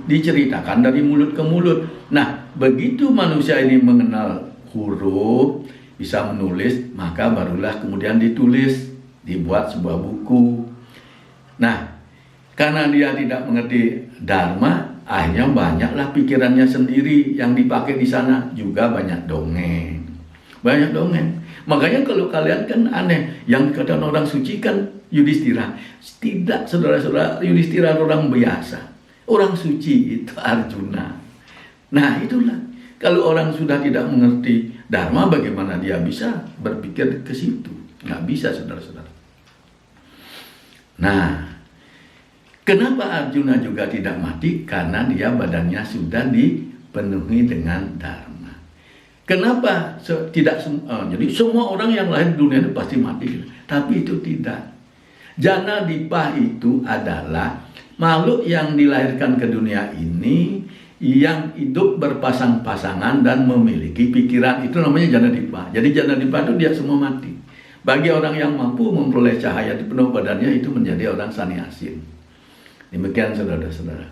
diceritakan dari mulut ke mulut. Nah, begitu manusia ini mengenal huruf, bisa menulis, maka barulah kemudian ditulis, dibuat sebuah buku. Nah, karena dia tidak mengerti Dharma, akhirnya banyaklah pikirannya sendiri yang dipakai di sana, juga banyak dongeng. Banyak dongeng. Makanya kalau kalian kan aneh, yang dikatakan orang suci kan Yudhistira. Tidak, saudara-saudara, Yudhistira orang biasa. Orang suci itu Arjuna. Nah, itulah. Kalau orang sudah tidak mengerti Dharma, bagaimana dia bisa berpikir ke situ? Nggak bisa, saudara-saudara. Nah, kenapa Arjuna juga tidak mati? Karena dia badannya sudah dipenuhi dengan Dharma. Kenapa tidak jadi semua orang yang lahir di dunia ini pasti mati? Tapi itu tidak. Jana Dipa itu adalah makhluk yang dilahirkan ke dunia ini yang hidup berpasang-pasangan dan memiliki pikiran, itu namanya Jana Dipa. Jadi Jana Dipa itu dia semua mati. Bagi orang yang mampu memperoleh cahaya di penuh badannya, itu menjadi orang sanyasin. Demikian saudara-saudara.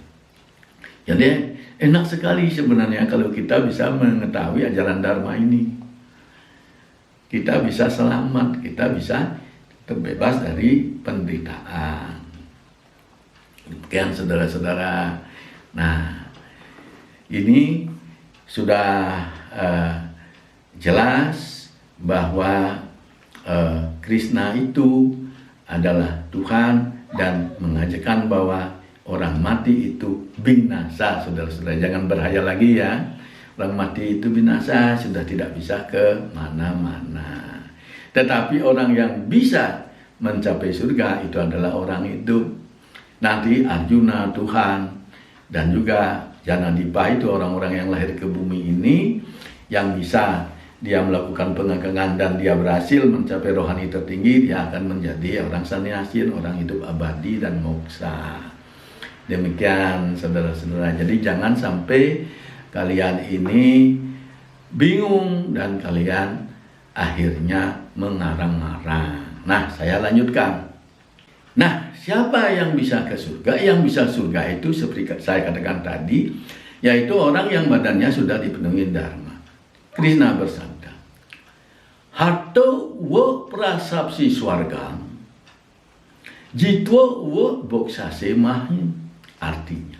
Jadi enak sekali sebenarnya kalau kita bisa mengetahui ajaran Dharma ini. Kita bisa selamat, kita bisa terbebas dari penderitaan. Demikian saudara-saudara. Nah, ini sudah jelas bahwa Krishna itu adalah Tuhan dan mengajarkan bahwa orang mati itu binasa, saudara-saudara. Jangan berhayal lagi ya. Orang mati itu binasa, sudah tidak bisa ke mana-mana. Tetapi orang yang bisa mencapai surga itu adalah orang hidup. Nanti Arjuna, Tuhan, dan juga Jana Dipa itu orang-orang yang lahir ke bumi ini, yang bisa dia melakukan pengagungan dan dia berhasil mencapai rohani tertinggi, dia akan menjadi orang sanyasin, orang hidup abadi dan moksa. Demikian saudara-saudara. Jadi jangan sampai kalian ini bingung dan kalian akhirnya mengarang-arang. Nah, saya lanjutkan. Nah, siapa yang bisa ke surga? Yang bisa surga itu seperti saya katakan tadi, yaitu orang yang badannya sudah dipenuhi Dharma. Krishna bersabda, Harto wa prasapsi swargam, jitwa wa boksase mahim. Artinya,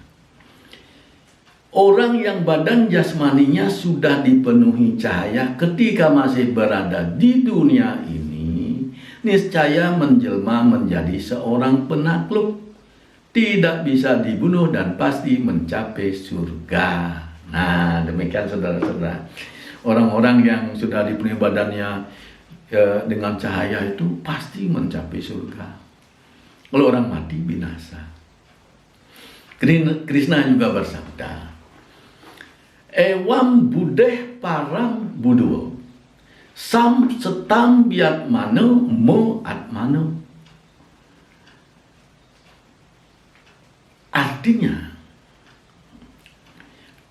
orang yang badan jasmaninya sudah dipenuhi cahaya ketika masih berada di dunia ini, niscaya menjelma menjadi seorang penakluk, tidak bisa dibunuh dan pasti mencapai surga. Nah, demikian saudara-saudara. Orang-orang yang sudah dipenuhi badannya dengan cahaya itu pasti mencapai surga. Kalau orang mati binasa. Krishna juga bersabda, Ewam budeh parang buduo, sam setam biat mano mo atmano. Artinya,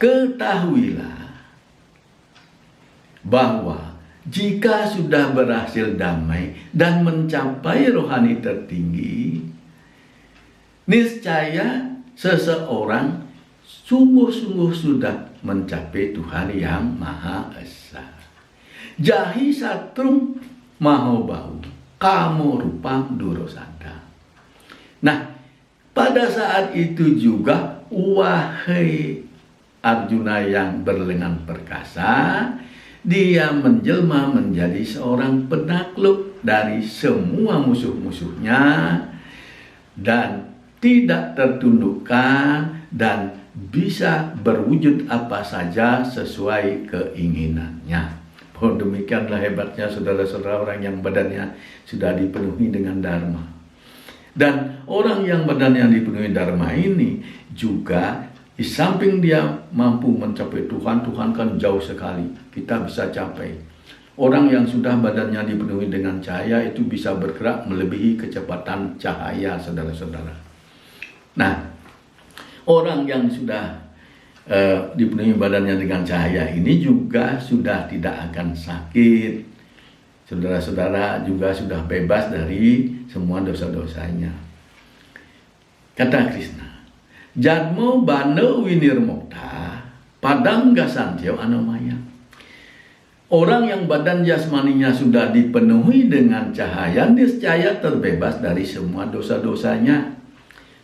ketahuilah bahwa jika sudah berhasil damai dan mencapai rohani tertinggi, niscaya seseorang sungguh-sungguh sudah mencapai Tuhan yang Maha Esa. Jahi satrum mahobau, kamu rupam durosada. Nah, pada saat itu juga, wahai Arjuna yang berlengan perkasa, dia menjelma menjadi seorang penakluk dari semua musuh-musuhnya dan tidak tertundukkan dan bisa berwujud apa saja sesuai keinginannya. Demikianlah hebatnya saudara-saudara orang yang badannya sudah dipenuhi dengan Dharma. Dan orang yang badannya dipenuhi Dharma ini juga Di samping dia mampu mencapai Tuhan, Tuhan kan jauh sekali. Kita bisa capai. Orang yang sudah badannya dipenuhi dengan cahaya itu bisa bergerak melebihi kecepatan cahaya, saudara-saudara. Nah, orang yang sudah dipenuhi badannya dengan cahaya ini juga sudah tidak akan sakit. Saudara-saudara juga sudah bebas dari semua dosa-dosanya. Kata Krishna, Jadmo bane winir mokta padang gasantiau anomaya. Orang yang badan jasmaninya sudah dipenuhi dengan cahaya, niscaya terbebas dari semua dosa-dosanya.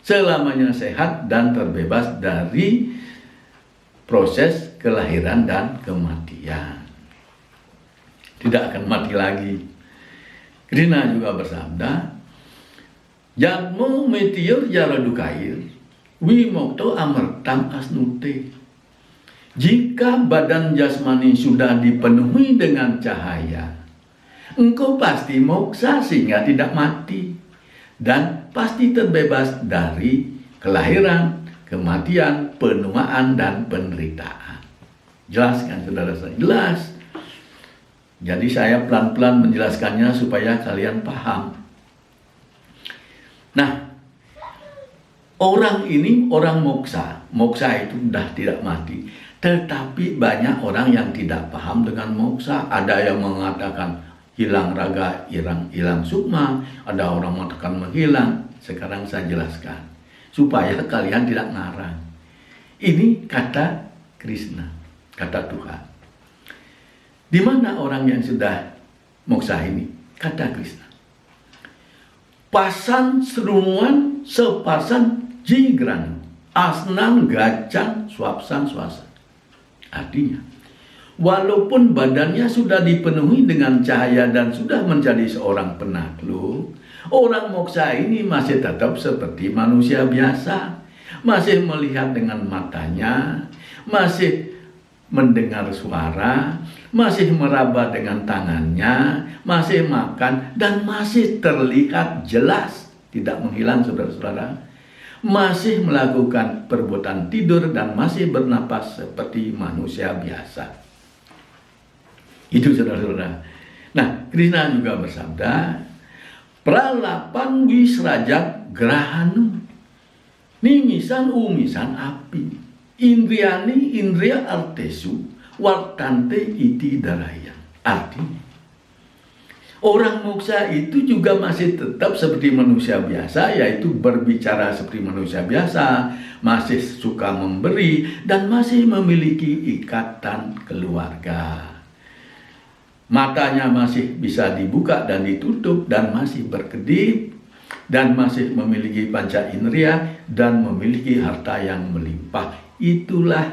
Selamanya sehat dan terbebas dari proses kelahiran dan kematian. Tidak akan mati lagi. Krishna juga bersabda, Jadmo metior jaradukair, wimokto amertam asnute. Jika badan jasmani sudah dipenuhi dengan cahaya, engkau pasti moksa sehingga tidak mati. Dan pasti terbebas dari kelahiran, kematian, penuaan, dan penderitaan. Jelas kan saudara-saudara? Jelas. Jadi saya pelan-pelan menjelaskannya supaya kalian paham. Nah, orang ini orang moksa. Moksa itu sudah tidak mati. Tetapi banyak orang yang tidak paham dengan moksa. Ada yang mengatakan hilang raga, hilang sukma. Ada orang mengatakan menghilang. Sekarang saya jelaskan supaya kalian tidak ngarang. Ini kata Krishna, kata Tuhan. Di mana orang yang sudah moksa ini? Kata Krishna, pasan serunguan sepasan jigran asnan gacan swapsan swasa. Artinya, walaupun badannya sudah dipenuhi dengan cahaya dan sudah menjadi seorang penakluk, orang moksa ini masih tetap seperti manusia biasa. Masih melihat dengan matanya, masih mendengar suara, masih meraba dengan tangannya, masih makan, dan masih terlihat jelas. Tidak menghilang, saudara-saudara. Masih melakukan perbuatan tidur dan masih bernapas seperti manusia biasa. Itu saudara-saudara. Nah, Krishna juga bersabda, pralapan wisrajat grahanu, nimisan umisan api, indriani indria artesu, wartante iti daraya. Artinya, orang moksa itu juga masih tetap seperti manusia biasa, yaitu berbicara seperti manusia biasa, masih suka memberi, dan masih memiliki ikatan keluarga. Matanya masih bisa dibuka dan ditutup, dan masih berkedip, dan masih memiliki panca indera, dan memiliki harta yang melimpah. Itulah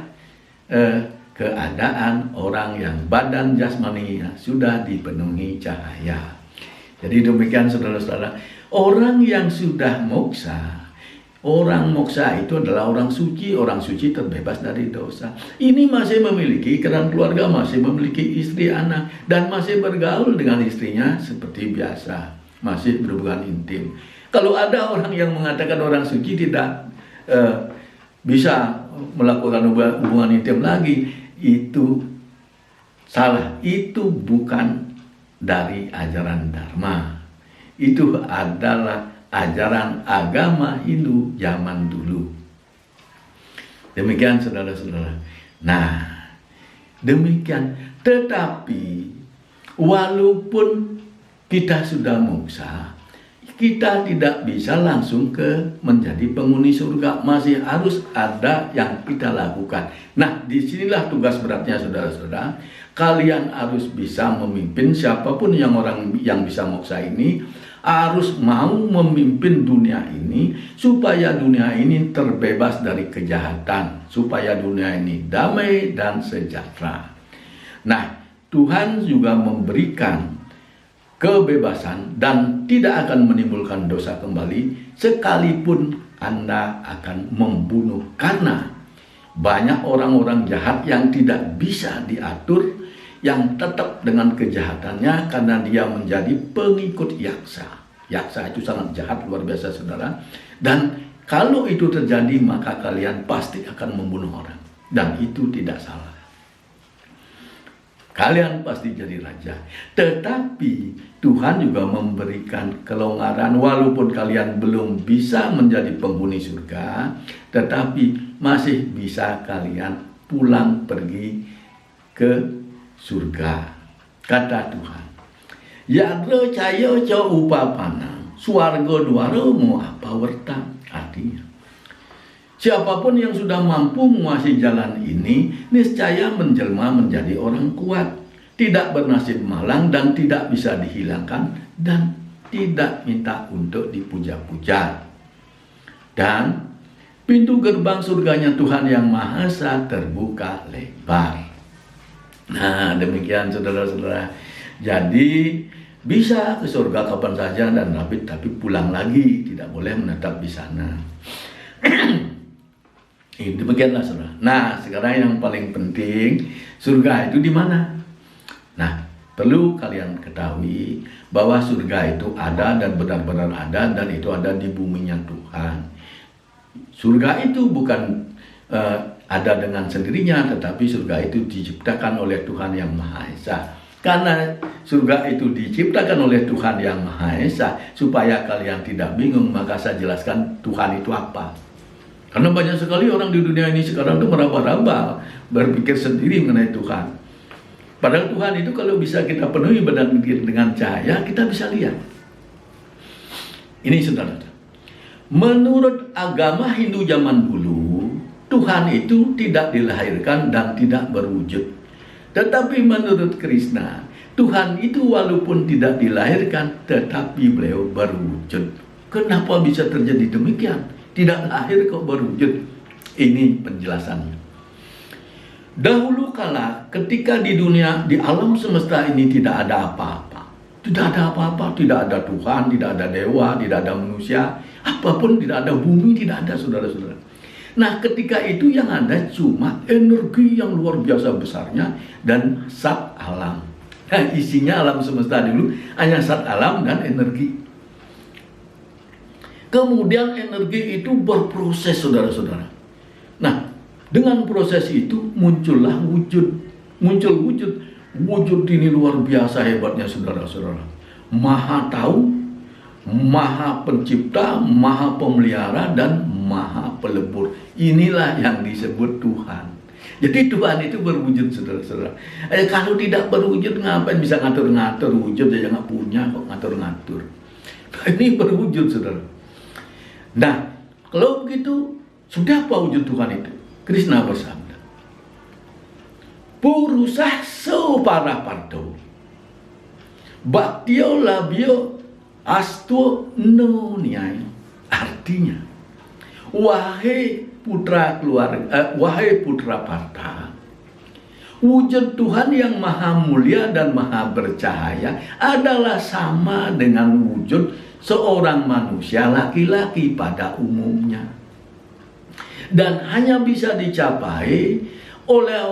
keadaan orang yang badan jasmaninya sudah dipenuhi cahaya. Jadi demikian saudara-saudara, orang yang sudah moksa, orang moksa itu adalah orang suci terbebas dari dosa. Ini masih memiliki ikatan keluarga, masih memiliki istri anak, dan masih bergaul dengan istrinya seperti biasa, masih berhubungan intim. Kalau ada orang yang mengatakan orang suci tidak bisa melakukan hubungan intim lagi, itu salah. Itu bukan dari ajaran Dharma. Itu adalah ajaran agama Hindu zaman dulu. Demikian saudara-saudara. Nah, demikian. Tetapi walaupun kita sudah moksa, kita tidak bisa langsung menjadi penghuni surga. Masih harus ada yang kita lakukan. Nah, disinilah tugas beratnya saudara-saudara. Kalian harus bisa memimpin siapapun orang yang bisa moksa ini, harus mau memimpin dunia ini, supaya dunia ini terbebas dari kejahatan, supaya dunia ini damai dan sejahtera. Nah, Tuhan juga memberikan kebebasan dan tidak akan menimbulkan dosa kembali sekalipun Anda akan membunuh, karena banyak orang-orang jahat yang tidak bisa diatur, yang tetap dengan kejahatannya karena dia menjadi pengikut yaksa. Yaksa itu sangat jahat, luar biasa saudara. Dan Kalau itu terjadi, maka kalian pasti akan membunuh orang. Dan itu tidak salah. Kalian pasti jadi raja. Tetapi Tuhan juga memberikan kelonggaran, walaupun kalian belum bisa menjadi penghuni surga, tetapi masih bisa kalian pulang pergi ke surga. Kata Tuhan, ya percaya co upapana, swarga duara mau apa wertang. Artinya, siapapun yang sudah mampu menguasai jalan ini, niscaya menjelma menjadi orang kuat, tidak bernasib malang dan tidak bisa dihilangkan dan tidak minta untuk dipuja-puja. Dan pintu gerbang surganya Tuhan Yang Maha Esa terbuka lebar. Nah, demikian saudara-saudara. Jadi bisa ke surga kapan saja dan tapi pulang lagi, tidak boleh menetap di sana. Demikianlah saudara. Nah, sekarang yang paling penting, surga itu di mana? Nah, perlu kalian ketahui bahwa surga itu ada dan benar-benar ada, dan itu ada di buminya Tuhan. Surga itu bukan ada dengan sendirinya, tetapi surga itu diciptakan oleh Tuhan Yang Maha Esa. Karena surga itu diciptakan oleh Tuhan Yang Maha Esa, supaya kalian tidak bingung, maka saya jelaskan Tuhan itu apa. Karena banyak sekali orang di dunia ini sekarang itu meraba-raba, berpikir sendiri mengenai Tuhan. Padahal Tuhan itu kalau bisa kita penuhi badan dengan cahaya, kita bisa lihat. Ini saudara. Menurut agama Hindu zaman dulu, Tuhan itu tidak dilahirkan dan tidak berwujud. Tetapi menurut Krishna, Tuhan itu walaupun tidak dilahirkan, tetapi beliau berwujud. Kenapa bisa terjadi demikian? Tidak lahir kok berwujud. Ini penjelasannya. Dahulu kala ketika di dunia, di alam semesta ini tidak ada apa-apa. Tidak ada apa-apa, tidak ada Tuhan, tidak ada dewa, tidak ada manusia. Apapun tidak ada, bumi tidak ada, saudara-saudara. Nah, ketika itu yang ada cuma energi yang luar biasa besarnya dan zat alam. Nah, isinya alam semesta dulu hanya zat alam dan energi. Kemudian energi itu berproses, saudara-saudara. Nah, dengan proses itu muncullah wujud. Muncul wujud. Wujud ini luar biasa hebatnya, saudara-saudara. Maha tahu, Maha pencipta, Maha pemelihara, dan Maha pelebur. Inilah yang disebut Tuhan. Jadi Tuhan itu berwujud, saudara-saudara. Kalau tidak berwujud, ngapain bisa ngatur-ngatur? Wujud aja nggak punya kok ngatur-ngatur. Nah, ini berwujud, saudara. Nah, kalau begitu, sudah apa wujud Tuhan itu? Krishna bersabda, Purusah separa parto, Bhaktio labio astu noniai. Artinya, wahai putra Partha, wujud Tuhan yang maha mulia dan maha bercahaya adalah sama dengan wujud seorang manusia laki-laki pada umumnya, dan hanya bisa dicapai oleh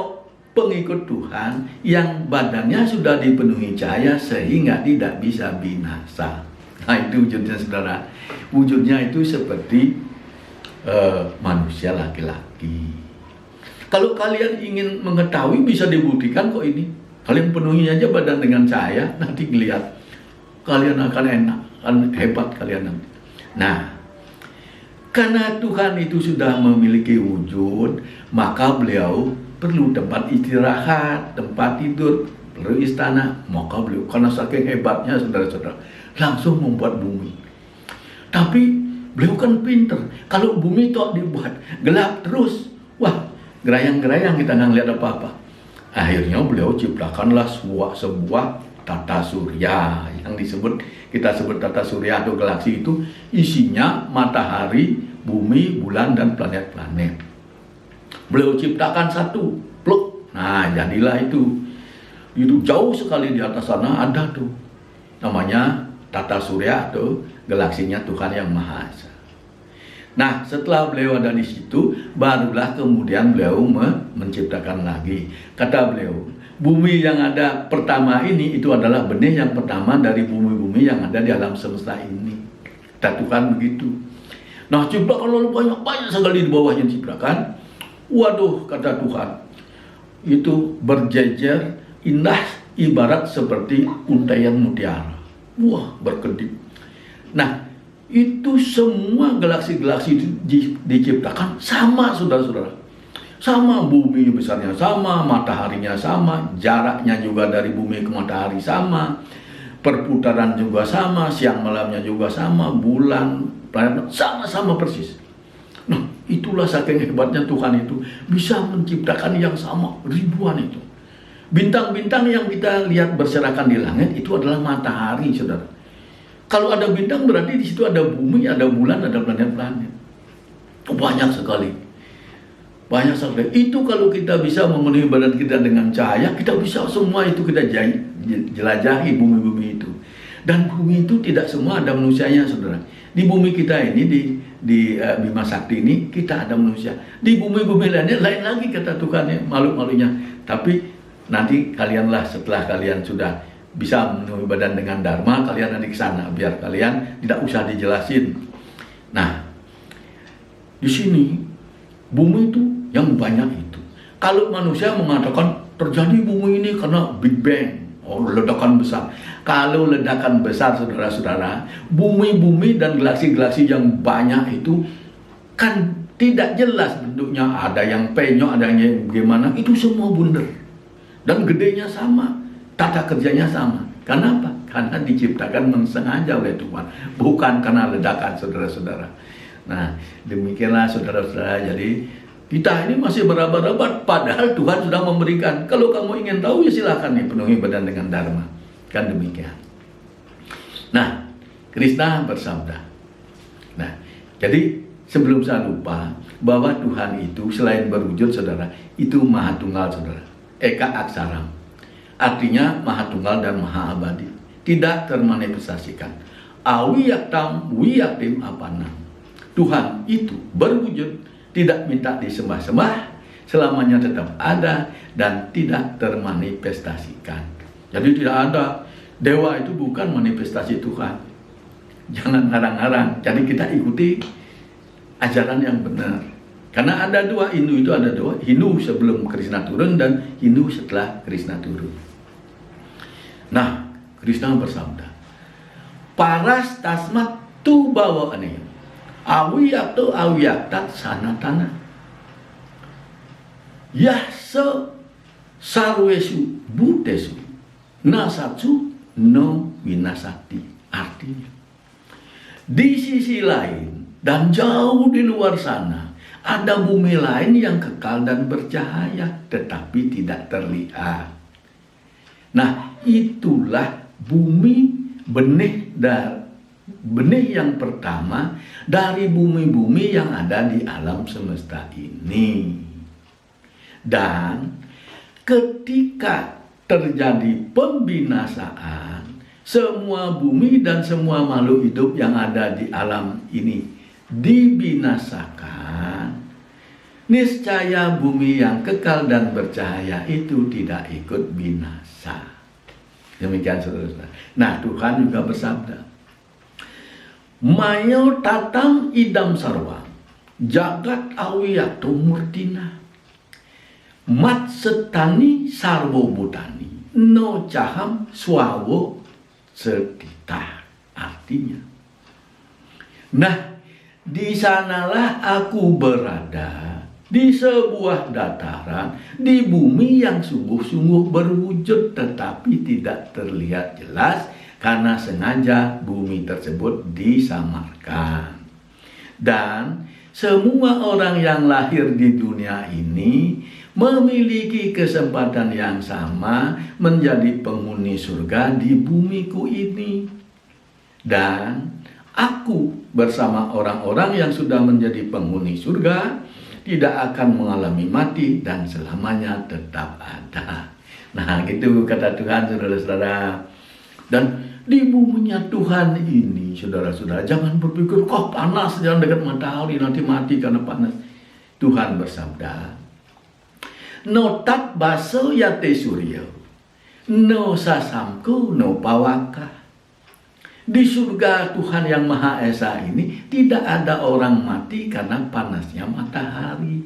pengikut Tuhan yang badannya sudah dipenuhi cahaya sehingga tidak bisa binasa. Nah, itu wujudnya, saudara. Wujudnya itu seperti manusia laki-laki. Kalau kalian ingin mengetahui, bisa dibuktikan kok ini. Kalian penuhi aja badan dengan cahaya, nanti lihat kalian akan enak, akan hebat kalian nanti. Nah, karena Tuhan itu sudah memiliki wujud, maka beliau perlu tempat istirahat, tempat tidur, perlu istana. Maka beliau, karena saking hebatnya, saudara-saudara, langsung membuat bumi. Tapi beliau kan pinter. Kalau bumi tok dibuat gelap terus, wah, gerayang-gerayang kita nggak lihat apa-apa. Akhirnya beliau ciptakanlah sebuah tata surya yang kita sebut tata surya atau galaksi. Itu isinya matahari, bumi, bulan, dan planet-planet. Beliau ciptakan satu, pluk. Nah, jadilah itu. Itu jauh sekali di atas sana ada tuh. Namanya tata surya atau galaksinya Tuhan Yang Maha Esa. Nah, setelah beliau ada di situ, barulah kemudian beliau menciptakan lagi. Kata beliau, bumi yang ada pertama ini itu adalah benih yang pertama dari bumi-bumi yang ada di alam semesta ini. Kata Tuhan begitu. Nah, ciprakan lalu banyak sekali di bawahnya ciprakan. Waduh, kata Tuhan, itu berjejer indah ibarat seperti untaian mutiara. Wah, berkedip. Nah, itu semua galaksi-galaksi diciptakan sama, saudara-saudara. Sama, bumi besarnya sama, mataharinya sama, jaraknya juga dari bumi ke matahari sama, perputaran juga sama, siang malamnya juga sama, bulan, planet sama-sama persis. Nah, itulah saking hebatnya Tuhan itu bisa menciptakan yang sama ribuan itu. Bintang-bintang yang kita lihat berserakan di langit itu adalah matahari, saudara. Kalau ada bintang berarti di situ ada bumi, ada bulan, ada planet-planet. Banyak sekali. Banyak sekali. Itu kalau kita bisa memenuhi badan kita dengan cahaya, kita bisa semua itu kita jelajahi bumi-bumi itu. Dan bumi itu tidak semua ada manusianya, saudara. Di bumi kita ini, di Bima Sakti ini, kita ada manusia. Di bumi-bumi lainnya, lain lagi kata Tuhan ya, makhluk-makhluknya. Tapi nanti kalianlah setelah kalian sudah bisa memenuhi badan dengan Dharma, kalian nanti ke sana, biar kalian tidak usah dijelasin. Nah, di sini, bumi itu yang banyak itu. Kalau manusia mengatakan terjadi bumi ini karena Big Bang, ledakan besar. Kalau ledakan besar, saudara-saudara, bumi-bumi dan galaksi-galaksi yang banyak itu kan tidak jelas bentuknya. Ada yang penyok, ada yang gimana, itu semua bundar. Dan gedenya sama, tata kerjanya sama. Kenapa? Karena diciptakan sengaja oleh Tuhan, bukan karena ledakan, saudara-saudara. Nah, demikianlah saudara-saudara. Jadi kita ini masih berabad-abad, padahal Tuhan sudah memberikan. Kalau kamu ingin tahu ya silakan nih, penuhi badan dengan Dharma. Kan demikian. Nah, Krishna bersabda. Nah, jadi sebelum saya lupa bahwa Tuhan itu selain berwujud, saudara, itu Maha Tunggal, saudara. Eka Aksaram. Artinya Maha Tunggal dan Maha Abadi. Tidak termanifestasikan. Awiyaktam wiyaktim apanam. Tuhan itu berwujud, tidak minta disembah-sembah, selamanya tetap ada dan tidak termanifestasikan. Jadi tidak ada. Dewa itu bukan manifestasi Tuhan. Jangan ngarang-ngarang. Jadi kita ikuti ajaran yang benar. Karena ada dua, Hindu itu ada dua. Hindu sebelum Krishna turun dan Hindu setelah Krishna turun. Nah, Krishna bersabda, paras tasmat tu bawa aneh. Awiyaktu awiyaktat sanatana. Yahsa sarwesu butesu nasatsu no winasati. Artinya, di sisi lain dan jauh di luar sana ada bumi lain yang kekal dan bercahaya tetapi tidak terlihat. Nah, itulah bumi benih yang pertama dari bumi-bumi yang ada di alam semesta ini. Dan ketika terjadi pembinasaan, semua bumi dan semua makhluk hidup yang ada di alam ini dibinasakan, niscaya bumi yang kekal dan bercahaya itu tidak ikut binasa. Demikian saudara-saudara. Nah, Tuhan juga bersabda, Mayo tatam idam sarwa jagat awiyatu murtina mat setani sarwo butani no caham swawo setita. Artinya, nah, di sanalah aku berada di sebuah dataran di bumi yang sungguh-sungguh berwujud tetapi tidak terlihat jelas karena sengaja bumi tersebut disamarkan. Dan semua orang yang lahir di dunia ini memiliki kesempatan yang sama menjadi penghuni surga di bumiku ini. Dan aku bersama orang-orang yang sudah menjadi penghuni surga tidak akan mengalami mati dan selamanya tetap ada. Nah, gitu kata Tuhan, saudara-saudara. Dan di buminya Tuhan ini, saudara-saudara, jangan berpikir, kok panas, jangan dekat matahari, nanti mati karena panas. Tuhan bersabda, no tat baso yate surya, no sasamku no pawaka, Di surga Tuhan yang Maha Esa ini tidak ada orang mati karena panasnya matahari.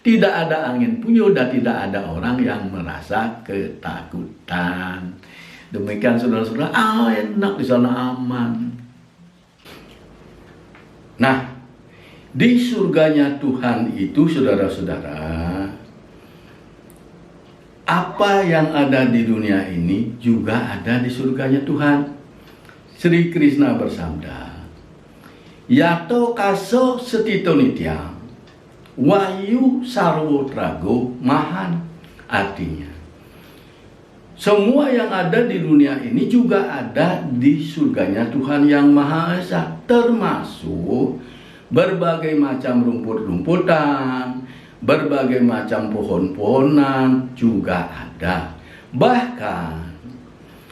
Tidak ada angin puyuh dan tidak ada orang yang merasa ketakutan. Demikian saudara-saudara, enak di sana, aman. Nah, di surganya Tuhan itu saudara-saudara, apa yang ada di dunia ini juga ada di surganya Tuhan. Sri Krishna bersabda, Yato kaso setito nitya, wayu sarwo trago mahan. Artinya, semua yang ada di dunia ini juga ada di surganya Tuhan yang Maha Esa, termasuk berbagai macam rumput-rumputan, berbagai macam pohon-pohonan juga ada. Bahkan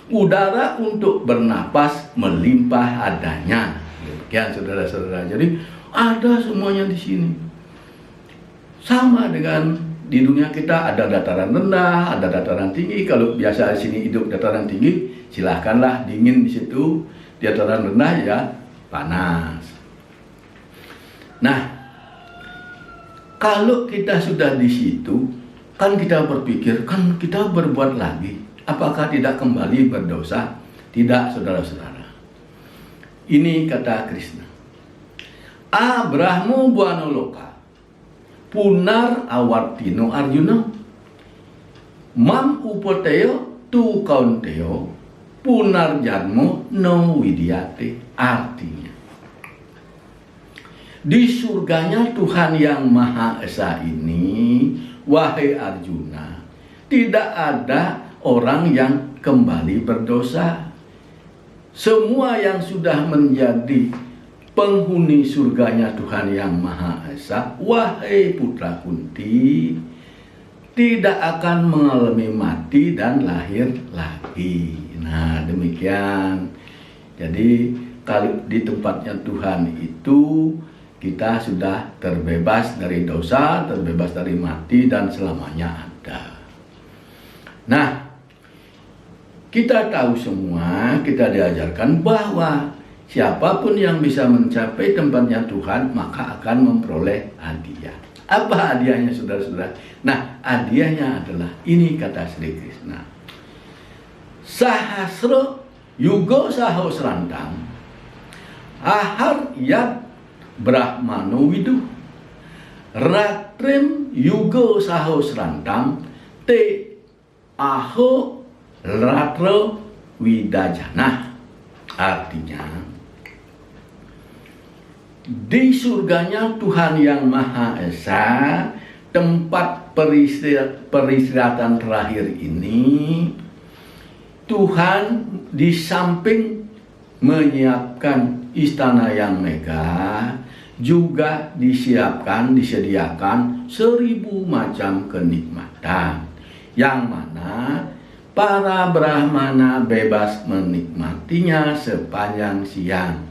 udara untuk bernapas melimpah adanya. Demikian saudara-saudara. Jadi ada semuanya di sini. Sama dengan di dunia kita ada dataran rendah, ada dataran tinggi. Kalau biasa di sini hidup dataran tinggi, silahkanlah dingin di situ. Di dataran rendah ya panas. Nah, kalau kita sudah di situ, kan kita berpikir, kan kita berbuat lagi. Apakah tidak kembali berdosa? Tidak, saudara-saudara. Ini kata Krishna. Brahmo buanoloka, punar awartino Arjuna, mam upoteo tu kaunteo, punar janmo no widyate. Artinya, di surganya Tuhan yang Maha Esa ini, wahai Arjuna, tidak ada orang yang kembali berdosa. Semua yang sudah menjadi penghuni surganya Tuhan yang Maha Esa, wahai putra Kunti, tidak akan mengalami mati dan lahir lagi. Nah, demikian. Jadi kalau di tempatnya Tuhan itu kita sudah terbebas dari dosa, terbebas dari mati dan selamanya ada. Nah, kita tahu semua, kita diajarkan bahwa siapapun yang bisa mencapai tempatnya Tuhan, maka akan memperoleh hadiah. Apa hadiahnya saudara-saudara? Nah, hadiahnya adalah ini kata Sri Krishna. Sahasro yugo sahosrantam ahar yat brahmano widu ratrim yugo sahosrantam te aho ratro widajana. Artinya, di surganya Tuhan yang Maha Esa, tempat peristirahatan terakhir ini, Tuhan di samping menyiapkan istana yang megah, juga disediakan 1000 macam kenikmatan, yang mana para Brahmana bebas menikmatinya sepanjang siang.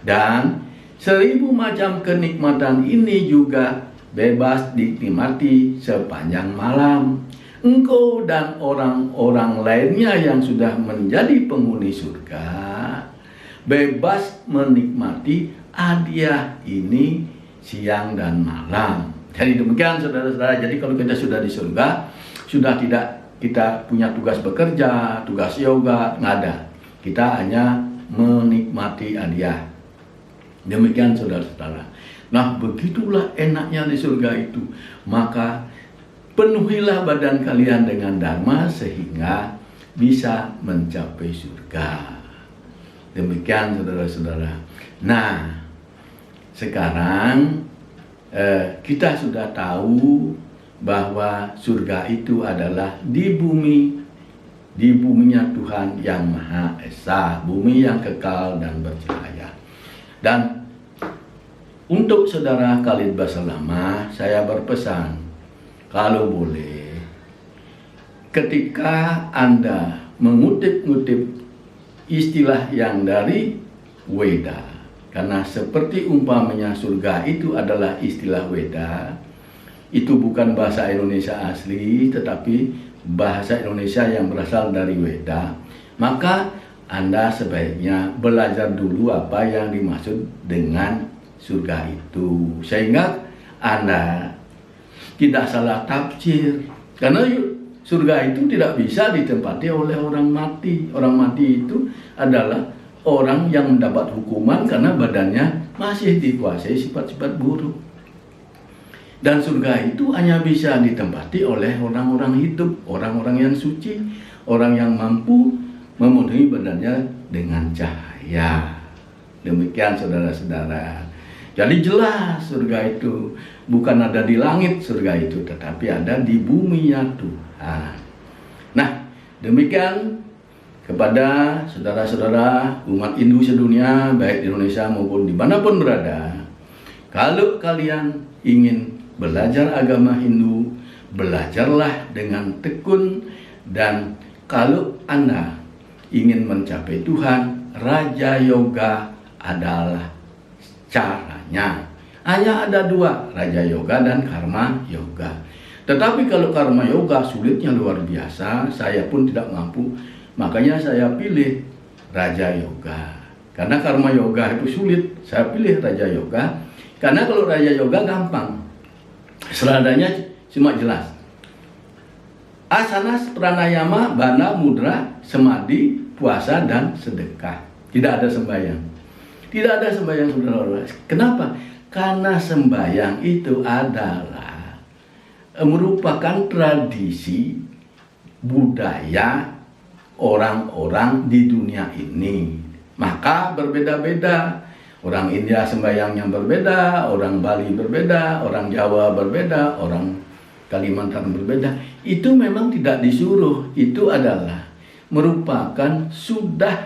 Dan 1000 macam kenikmatan ini juga bebas dinikmati sepanjang malam. Engkau dan orang-orang lainnya yang sudah menjadi penghuni surga bebas menikmati hadiah ini siang dan malam. Jadi demikian saudara-saudara. Jadi kalau kita sudah di surga, sudah tidak kita punya tugas bekerja, tugas yoga, nggak ada. Kita hanya menikmati hadiah. Demikian saudara-saudara. Nah, begitulah enaknya di surga itu. Maka penuhilah badan kalian dengan dharma sehingga bisa mencapai surga. Demikian saudara-saudara. Nah, sekarang kita sudah tahu bahwa surga itu adalah di buminya Tuhan yang Maha Esa, bumi yang kekal dan bercahaya. Dan untuk saudara Khalid Basalamah, saya berpesan, kalau boleh, ketika Anda mengutip-ngutip istilah yang dari Weda, karena seperti umpamanya surga itu adalah istilah Weda, itu bukan bahasa Indonesia asli, tetapi bahasa Indonesia yang berasal dari Weda. Maka Anda sebaiknya belajar dulu apa yang dimaksud dengan surga itu, sehingga Anda tidak salah tafsir. Karena surga itu tidak bisa ditempati oleh orang mati. Orang mati itu adalah orang yang mendapat hukuman karena badannya masih dikuasai sifat-sifat buruk. Dan surga itu hanya bisa ditempati oleh orang-orang hidup, orang-orang yang suci, orang yang mampu memenuhi badannya dengan cahaya. Demikian saudara-saudara. Jadi jelas surga itu bukan ada di langit surga itu, tetapi ada di buminya Tuhan. Nah, demikian kepada saudara-saudara umat Hindu sedunia, baik di Indonesia maupun dimanapun berada. Kalau kalian ingin belajar agama Hindu, belajarlah dengan tekun. Dan kalau Anda ingin mencapai Tuhan, Raja Yoga adalah caranya. Hanya ada dua, Raja Yoga dan Karma Yoga. Tetapi kalau Karma Yoga sulitnya luar biasa, saya pun tidak mampu. Makanya saya pilih Raja Yoga. Karena Karma Yoga itu sulit, saya pilih Raja Yoga. Karena kalau Raja Yoga gampang. Seladanya cuma jelas. Asana, pranayama, bana, mudra, semadi, puasa, dan sedekah. Tidak ada sembahyang. Tidak ada sembahyang, saudara-saudara. Kenapa? Karena sembahyang itu adalah merupakan tradisi budaya orang-orang di dunia ini. Maka berbeda-beda. Orang India sembahyangnya berbeda, orang Bali berbeda, orang Jawa berbeda, orang Kalimantan berbeda. Itu memang tidak disuruh. Itu adalah merupakan sudah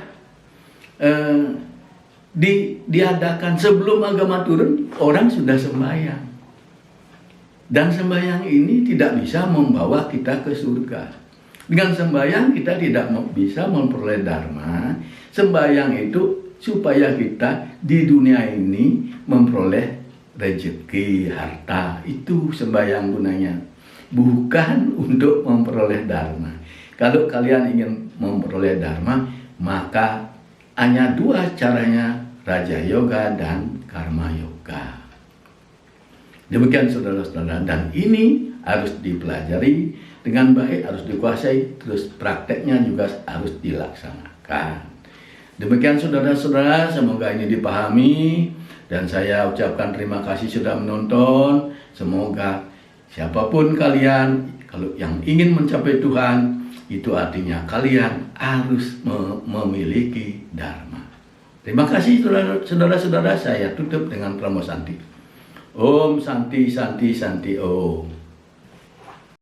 diadakan sebelum agama turun, orang sudah sembahyang. Dan sembahyang ini tidak bisa membawa kita ke surga. Dengan sembahyang kita tidak bisa memperoleh dharma. Sembahyang itu supaya kita di dunia ini memperoleh rezeki, harta. Itu sembahyang gunanya. Bukan untuk memperoleh dharma. Kalau kalian ingin memperoleh dharma, maka hanya dua caranya, Raja Yoga dan Karma Yoga. Demikian saudara-saudara, dan ini harus dipelajari dengan baik, harus dikuasai, terus prakteknya juga harus dilaksanakan. Demikian saudara-saudara, semoga ini dipahami, dan saya ucapkan terima kasih sudah menonton. Semoga siapapun kalian, kalau yang ingin mencapai Tuhan, itu artinya kalian harus memiliki dharma. Terima kasih saudara-saudara, saya tutup dengan Pramosanti. Om Santi Santi Santi Om.